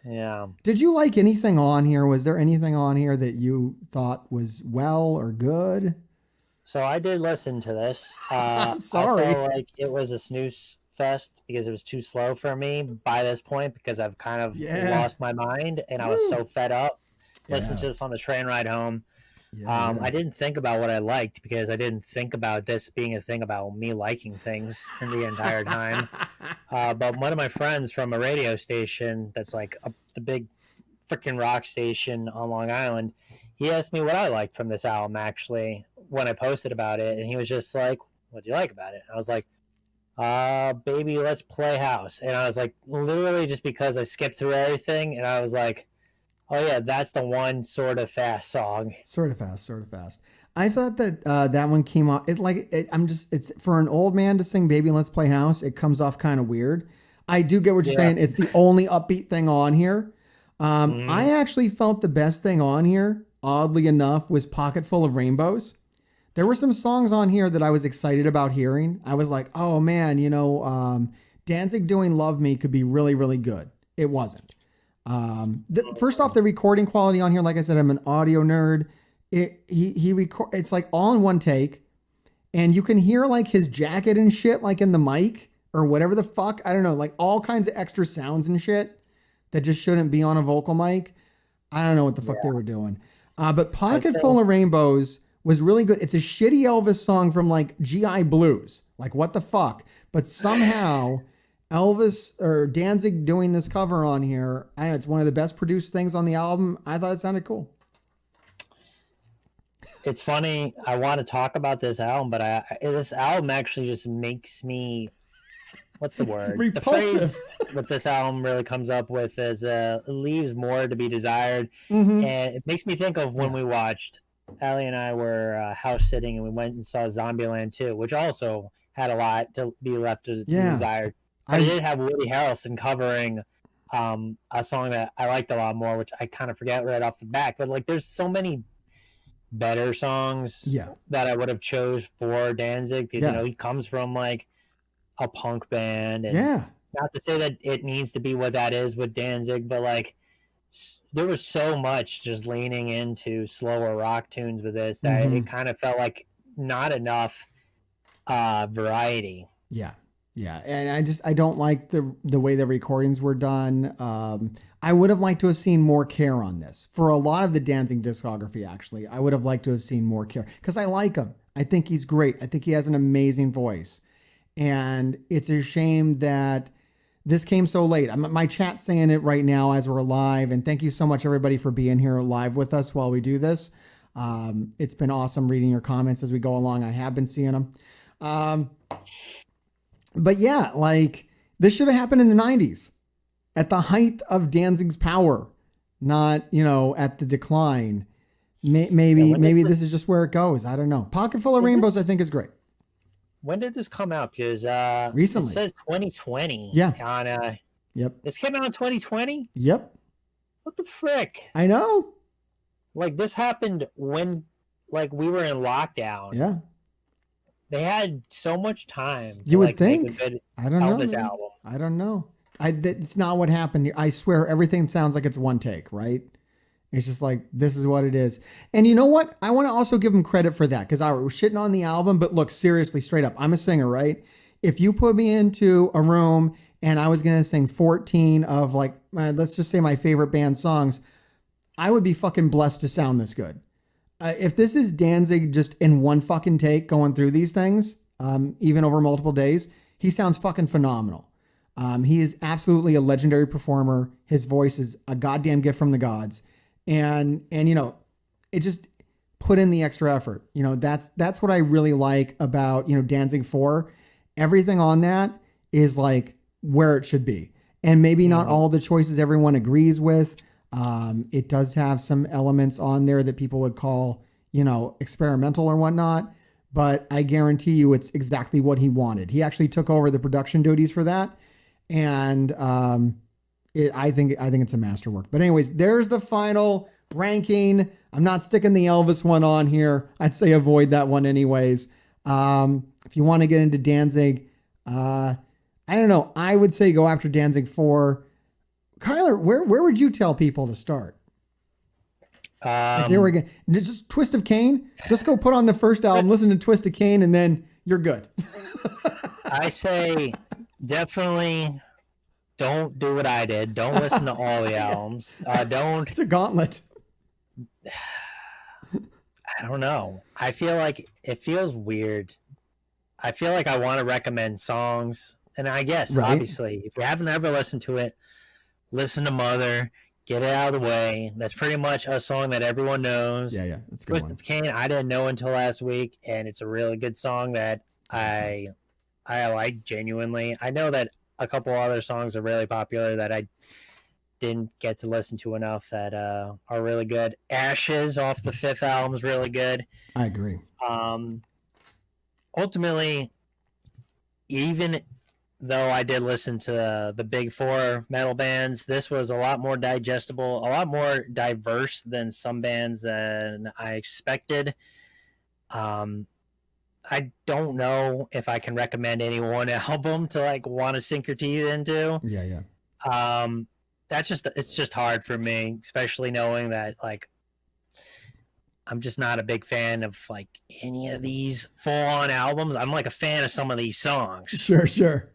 S2: Yeah.
S1: Did you like anything on here? Was there anything on here that you thought was well or good?
S2: So I did listen to this.
S1: I'm sorry.
S2: I felt like it was a snooze fest because it was too slow for me by this point because I've kind of lost my mind and I was so fed up. Listening to this on the train ride home. I didn't think about what I liked because I didn't think about this being a thing about me liking things in the entire time. But one of my friends from a radio station that's like the big freaking rock station on Long Island, he asked me what I liked from this album actually when I posted about it. And he was just like, what do you like about it? And I was like, Baby, Let's Play House. And I was like, literally just because I skipped through everything and I was like, oh yeah, that's the one sort of fast song.
S1: Sort of fast. I thought that that one came off. It's for an old man to sing "Baby Let's Play House." It comes off kind of weird. I do get what you're saying. It's the only upbeat thing on here. I actually felt the best thing on here, oddly enough, was "Pocket Full of Rainbows." There were some songs on here that I was excited about hearing. I was like, oh man, you know, Danzig doing "Love Me" could be really, really good. It wasn't. First off, the recording quality on here, like I said, I'm an audio nerd. It's like all in one take, and you can hear like his jacket and shit, like in the mic or whatever the fuck. I don't know, like all kinds of extra sounds and shit that just shouldn't be on a vocal mic. I don't know what the fuck they were doing. But Pocket Full of Rainbows was really good. It's a shitty Elvis song from like GI Blues. Like what the fuck? But somehow Elvis or Danzig doing this cover on here, I know it's one of the best produced things on the album. I thought it sounded cool.
S2: It's funny. I want to talk about this album, but this album actually just makes me, what's the word?
S1: Repulsive.
S2: The phrase that this album really comes up with is it leaves more to be desired.
S1: Mm-hmm.
S2: And it makes me think of when we watched, Allie and I were house sitting and we went and saw Zombieland 2, which also had a lot to be left to be desired. I did have Woody Harrelson covering a song that I liked a lot more, which I kind of forget right off the bat. But like, there's so many better songs that I would have chose for Danzig because you know he comes from like a punk band, and not to say that it needs to be what that is with Danzig, but like there was so much just leaning into slower rock tunes with this that it kind of felt like not enough variety.
S1: Yeah, and I don't like the way the recordings were done. I would have liked to have seen more care on this. For a lot of the Danzig discography, actually, I would have liked to have seen more care because I like him. I think he's great. I think he has an amazing voice. And it's a shame that this came so late. My chat's saying it right now as we're live. And thank you so much, everybody, for being here live with us while we do this. It's been awesome reading your comments as we go along. I have been seeing them. But yeah, like this should have happened in the 90s at the height of Danzig's power, not, you know, at the decline. Maybe this is just where it goes. I don't know. Pocket Full of Rainbows, I think is great.
S2: When did this come out? Because
S1: recently.
S2: It says 2020.
S1: Yeah.
S2: On
S1: yep.
S2: This came out in 2020?
S1: Yep.
S2: What the frick?
S1: I know.
S2: Like this happened when like we were in lockdown.
S1: Yeah.
S2: They had so much time.
S1: You would think.
S2: Make a good
S1: I don't know.
S2: Elvis album.
S1: I don't know. It's not what happened here. I swear everything sounds like it's one take, right? It's just like, this is what it is. And you know what? I want to also give him credit for that because I was shitting on the album, but look, seriously, straight up, I'm a singer, right? If you put me into a room and I was going to sing 14 of like, let's just say my favorite band songs, I would be fucking blessed to sound this good. If this is Danzig just in one fucking take going through these things, even over multiple days, he sounds fucking phenomenal. He is absolutely a legendary performer. His voice is a goddamn gift from the gods. And you know, it just put in the extra effort. You know, that's what I really like about, you know, Danzig 4. Everything on that is like where it should be. And maybe not all the choices everyone agrees with. It does have some elements on there that people would call, you know, experimental or whatnot, but I guarantee you it's exactly what he wanted. He actually took over the production duties for that. And I think it's a masterwork. But anyways, there's the final ranking. I'm not sticking the Elvis one on here. I'd say avoid that one anyways. If you want to get into Danzig, I don't know. I would say go after Danzig 4. Kyler, where would you tell people to start? If they were again, just Twist of Cain. Just go put on the first album, listen to Twist of Cain, and then you're good.
S2: I say definitely don't do what I did. Don't listen to all the albums. Don't.
S1: It's a gauntlet.
S2: I don't know. I feel like it feels weird. I feel like I want to recommend songs, and I guess obviously, if you haven't ever listened to it, listen to Mother. Get it out of the way. That's pretty much a song that everyone knows.
S1: Yeah, that's a good
S2: Twist
S1: one.
S2: of Cain, I didn't know until last week, and it's a really good song that I like genuinely. I know that a couple other songs are really popular that I didn't get to listen to enough that are really good. Ashes off the 5th album is really good.
S1: I agree.
S2: Ultimately, even though I did listen to the big 4 metal bands, this was a lot more digestible, a lot more diverse than some bands than I expected. I don't know if I can recommend any one album to like want to sink your teeth into.
S1: Yeah.
S2: It's just hard for me, especially knowing that like I'm just not a big fan of like any of these full-on albums. I'm like a fan of some of these songs.
S1: Sure.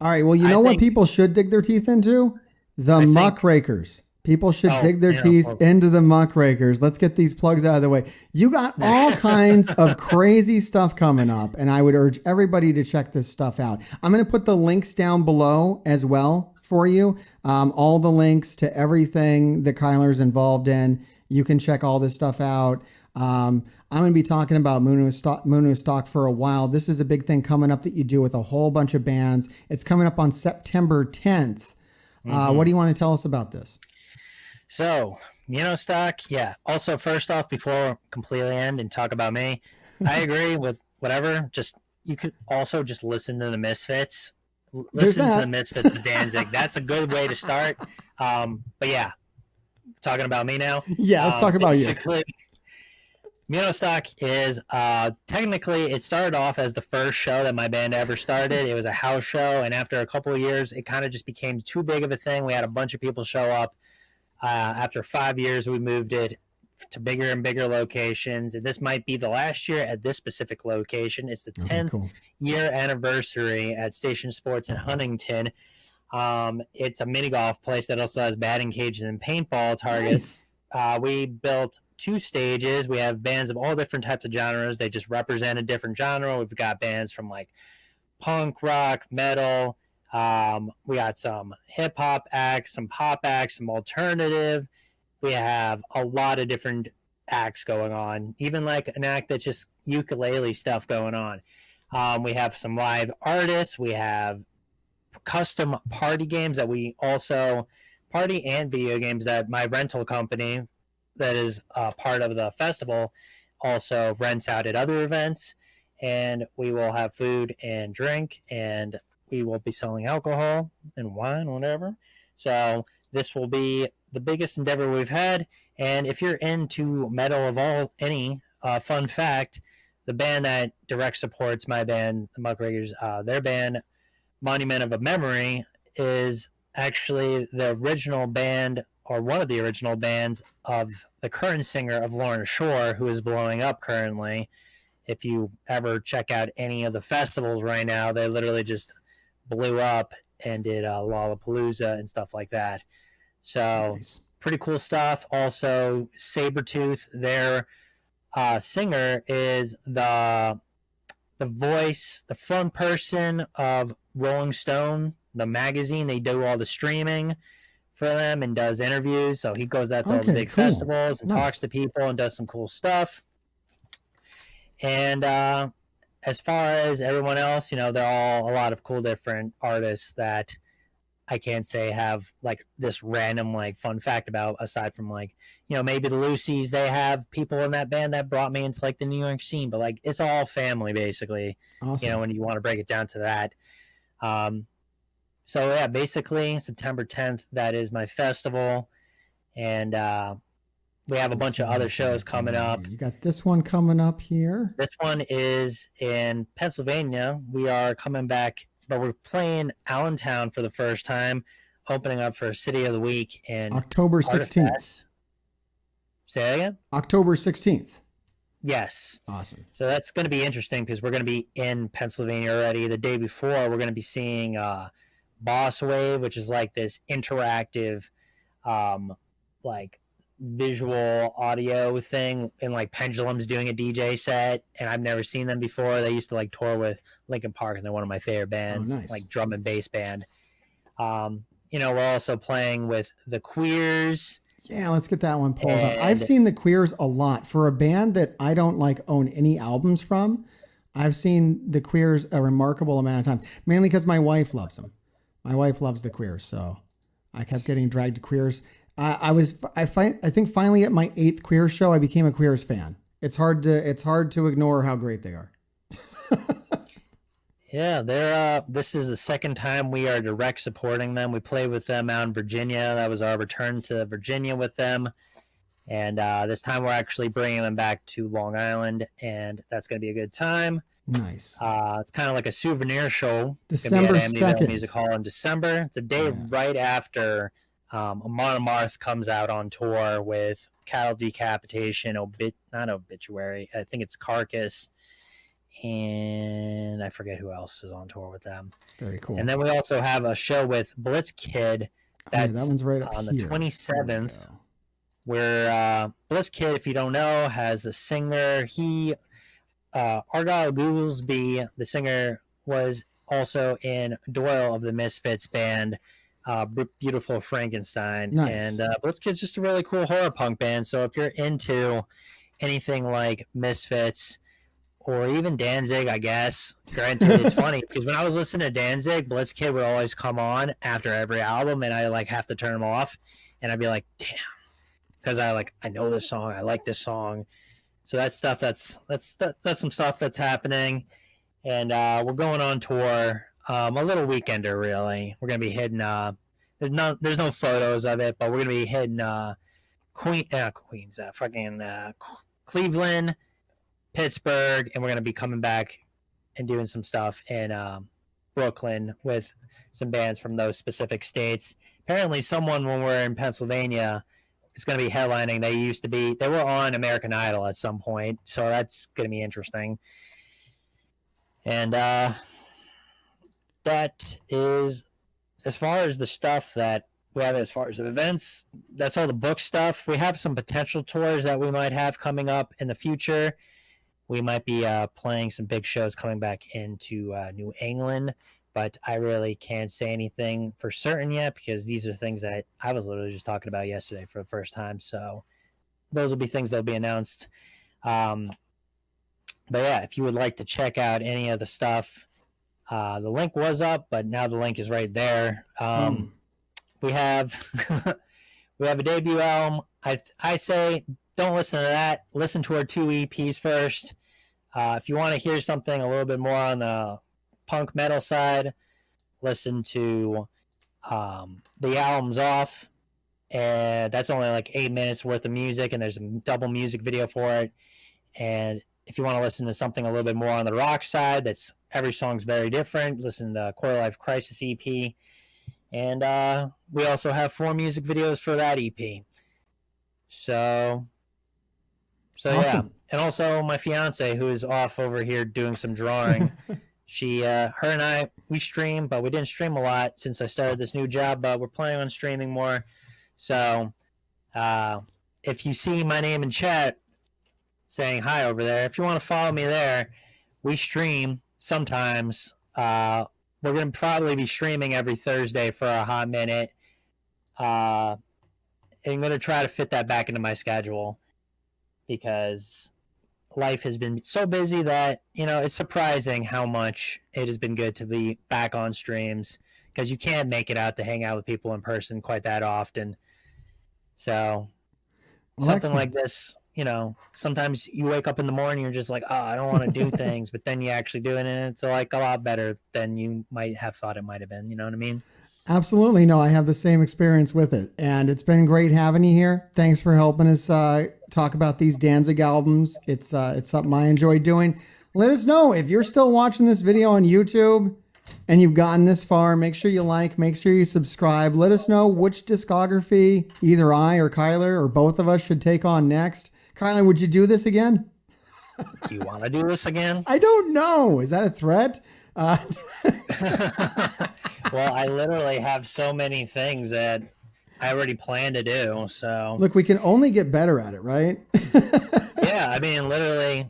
S1: All right. Well, you know what people should dig their teeth into? The Muckrakers. People should dig their teeth into the Muckrakers. Let's get these plugs out of the way. You got all kinds of crazy stuff coming up, and I would urge everybody to check this stuff out. I'm going to put the links down below as well for you. All the links to everything that Kyler's involved in. You can check all this stuff out. I'm going to be talking about Moon Stock for a while. This is a big thing coming up that you do with a whole bunch of bands. It's coming up on September 10th. What do you want to tell us about this?
S2: So, Stock, yeah. Also, first off, before we completely end and talk about me, I agree with whatever. Just you could also just listen to the Misfits. Listen to the Misfits of Danzig. That's a good way to start. But yeah, talking about me now.
S1: Yeah, let's talk about you.
S2: Stock is technically it started off as the first show that my band ever started. It was a house show, and after a couple of years, it kind of just became too big of a thing. We had a bunch of people show up. After 5 years, we moved it to bigger and bigger locations. And this might be the last year at this specific location. It's the 10th year anniversary at Station Sports in Huntington. It's a mini golf place that also has batting cages and paintball targets. Nice. We built 2 stages. We have bands of all different types of genres. They just represent a different genre. We've got bands from like punk, rock, metal. We got some hip hop acts, some pop acts, some alternative. We have a lot of different acts going on, even like an act that's just ukulele stuff going on. We have some live artists. We have custom party games that we also party and video games that my rental company that is part of the festival also rents out at other events. And we will have food and drink, and we will be selling alcohol and wine, whatever. So this will be the biggest endeavor we've had. And if you're into metal of any fun fact, the band that direct supports my band, the Muckrakers, their band, Monument of a Memory, is actually the original band or one of the original bands of the current singer of Lorna Shore, who is blowing up currently. If you ever check out any of the festivals right now, they literally just blew up and did Lollapalooza and stuff like that. So pretty cool stuff. Also, Sabretooth, their singer, is the voice, the front person of Rolling Stone, the magazine. They do all the streaming for them and does interviews. So he goes out to all the big festivals and talks to people and does some cool stuff. And as far as everyone else, they're all a lot of cool different artists that I can't say have like this random like fun fact about, aside from like, maybe the Lucy's, they have people in that band that brought me into like the New York scene, but like it's all family basically. Awesome. When you want to break it down to that. So yeah, basically September 10th, that is my festival. And we have a bunch of other shows coming up.
S1: You got this one coming up here.
S2: This one is in Pennsylvania. We are coming back, but we're playing Allentown for the first time, opening up for City of the Week in
S1: October 16th.
S2: Artifest. Say that again?
S1: October 16th.
S2: Yes.
S1: Awesome.
S2: So that's going to be interesting because we're going to be in Pennsylvania already. The day before, we're going to be seeing Boss Wave, which is like this interactive, like visual audio thing, and like Pendulum's doing a DJ set, and I've never seen them before. They used to like tour with Linkin Park, and they're one of my favorite bands.
S1: Oh, nice.
S2: Like drum and bass band. We're also playing with the Queers.
S1: Yeah, let's get that one pulled up. I've seen the Queers a lot. For a band that I don't like own any albums from, I've seen the Queers a remarkable amount of times, mainly because my wife loves them. My wife loves the Queers, so I kept getting dragged to Queers. I think finally at my 8th Queers show, I became a Queers fan. It's hard to ignore how great they are.
S2: Yeah, they're this is the second time we are direct supporting them. We played with them out in Virginia. That was our return to Virginia with them. And this time we're actually bringing them back to Long Island, and that's going to be a good time.
S1: Nice.
S2: It's kind of like a souvenir show.
S1: December 2nd.
S2: Music Hall in December. It's a day right after Amon Amarth comes out on tour with Cattle Decapitation, not Obituary. I think it's Carcass. And I forget who else is on tour with them.
S1: Very cool.
S2: And then we also have a show with Blitzkid. That's
S1: that one's right up
S2: on
S1: here.
S2: The 27th. Where Blitzkid, if you don't know, has the singer. Argyle Goolsby, the singer, was also in Doyle of the Misfits band, Beautiful Frankenstein.
S1: Nice.
S2: And Blitzkid's just a really cool horror punk band. So if you're into anything like Misfits, or even Danzig, I guess. Granted, it's funny because when I was listening to Danzig, Blitzkid would always come on after every album, and I like have to turn them off, and I'd be like, "Damn," because I know this song, I like this song. So that stuff, that's some stuff that's happening, and we're going on tour, a little weekender really. We're gonna be hitting. There's no photos of it, but we're gonna be hitting Cleveland, Pittsburgh, and we're going to be coming back and doing some stuff in Brooklyn with some bands from those specific states. Apparently someone, when we're in Pennsylvania, is going to be headlining. They were on American Idol at some point, so that's going to be interesting. And that is, as far as the stuff that we have, as far as the events, that's all the book stuff. We have some potential tours that we might have coming up in the future. We might be playing some big shows coming back into New England, but I really can't say anything for certain yet because these are things that I was literally just talking about yesterday for the first time. So those will be things that will be announced. But yeah, if you would like to check out any of the stuff, the link was up, but now the link is right there. We have a debut album. I say don't listen to that. Listen to our 2 EPs first. If you want to hear something a little bit more on the punk metal side, listen to the album's Off. And that's only like 8 minutes worth of music, and there's a double music video for it. And if you want to listen to something a little bit more on the rock side, that's every song's very different. Listen to Quarter Life Crisis EP. And we also have 4 music videos for that EP. So awesome. Yeah, and also my fiance, who is off over here doing some drawing. Her and I, we stream, but we didn't stream a lot since I started this new job. But we're planning on streaming more. So, if you see my name in chat saying hi over there, if you want to follow me there, we stream sometimes. We're going to probably be streaming every Thursday for a hot minute. I'm going to try to fit that back into my schedule because life has been so busy that, it's surprising how much it has been good to be back on streams because you can't make it out to hang out with people in person quite that often. So something like this, sometimes you wake up in the morning, you're just like, oh, I don't want to do things, but then you actually do it, and it's like a lot better than you might have thought it might have been. You know what I mean?
S1: Absolutely. No, I have the same experience with it. And it's been great having you here. Thanks for helping us talk about these Danzig albums. It's something I enjoy doing. Let us know if you're still watching this video on YouTube and you've gotten this far. Make sure you like, make sure you subscribe. Let us know which discography either I or Kyler or both of us should take on next. Kyler, would you do this again?
S2: Do you want to do this again?
S1: I don't know. Is that a threat?
S2: Well, I literally have so many things that I already plan to do. So
S1: Look, we can only get better at it, right?
S2: yeah, I mean, literally,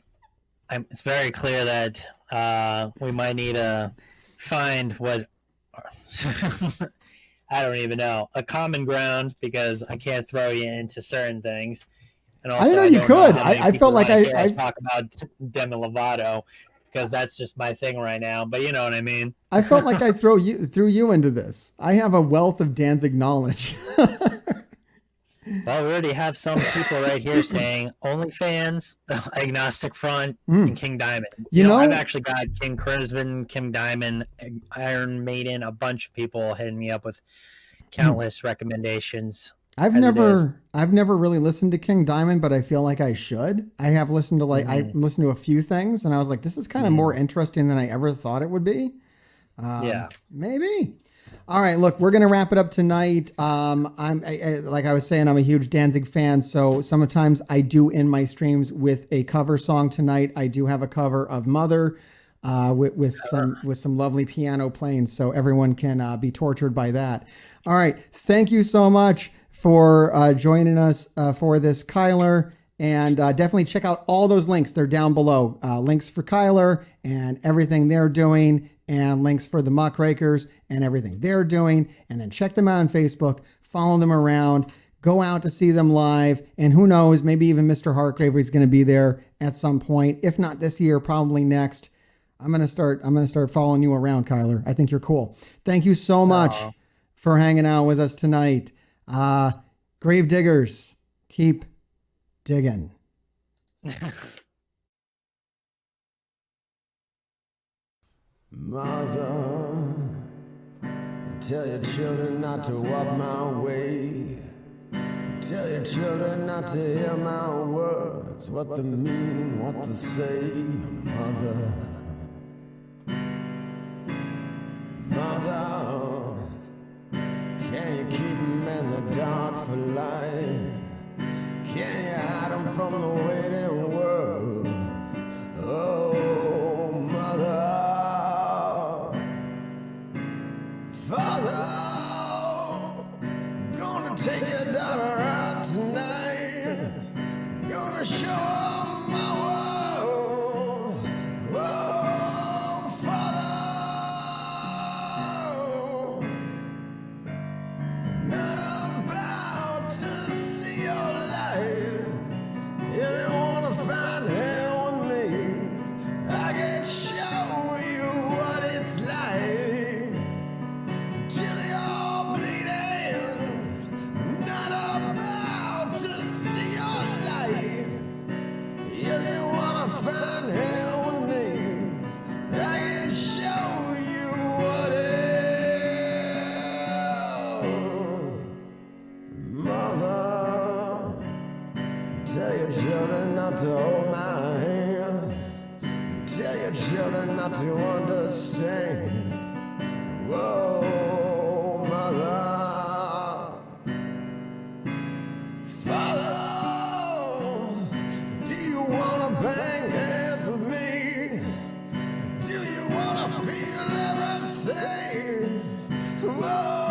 S2: it's very clear that we might need to find what I don't even know, a common ground, because I can't throw you into certain things. And also,
S1: I know you could. I felt like
S2: I talk about Demi Lovato, because that's just my thing right now. But you know what I mean.
S1: I felt like I threw you into this. I have a wealth of Danzig knowledge.
S2: Well, we already have some people right here saying OnlyFans, Agnostic Front, and King Diamond. You know, I've actually got King Crimson, King Diamond, Iron Maiden, a bunch of people hitting me up with countless recommendations.
S1: I've never really listened to King Diamond, but I feel like I should. I have listened to I listened to a few things, and I was like, this is kind of more interesting than I ever thought it would be.
S2: Yeah,
S1: maybe. All right, look, we're gonna wrap it up tonight. Like I was saying, I'm a huge Danzig fan, so sometimes I do end my streams with a cover song. Tonight, I do have a cover of Mother with some lovely piano playing, so everyone can be tortured by that. All right, thank you so much for joining us for this, Kyler. And definitely check out all those links. They're down below. Links for Kyler and everything they're doing, and links for the Muckrakers and everything they're doing. And then check them out on Facebook. Follow them around. Go out to see them live. And who knows, maybe even Mr. Hargrave is going to be there at some point. If not this year, probably next. I'm gonna start following you around, Kyler. I think you're cool. Thank you so much for hanging out with us tonight. Grave diggers, keep digging.
S4: Mother, tell your children not to walk my way. Tell your children not to hear my words, what they mean, what they say. Mother, Mother, can you keep them in the dark for life? Can you hide them from the waiting world? Oh, Mother, Father, gonna take your daughter out tonight. Gonna show her my world. Oh, Father, not about to see your life. If you wanna find hell with me, I can show you what it's like. Till you're bleeding, not about to see your light. If you wanna find hell with me, I can show you what it. Mother, tell your children not to hold my hand. Tell your children not to understand. Whoa, Mother, Father, do you wanna bang hands with me? Do you wanna feel everything? Whoa.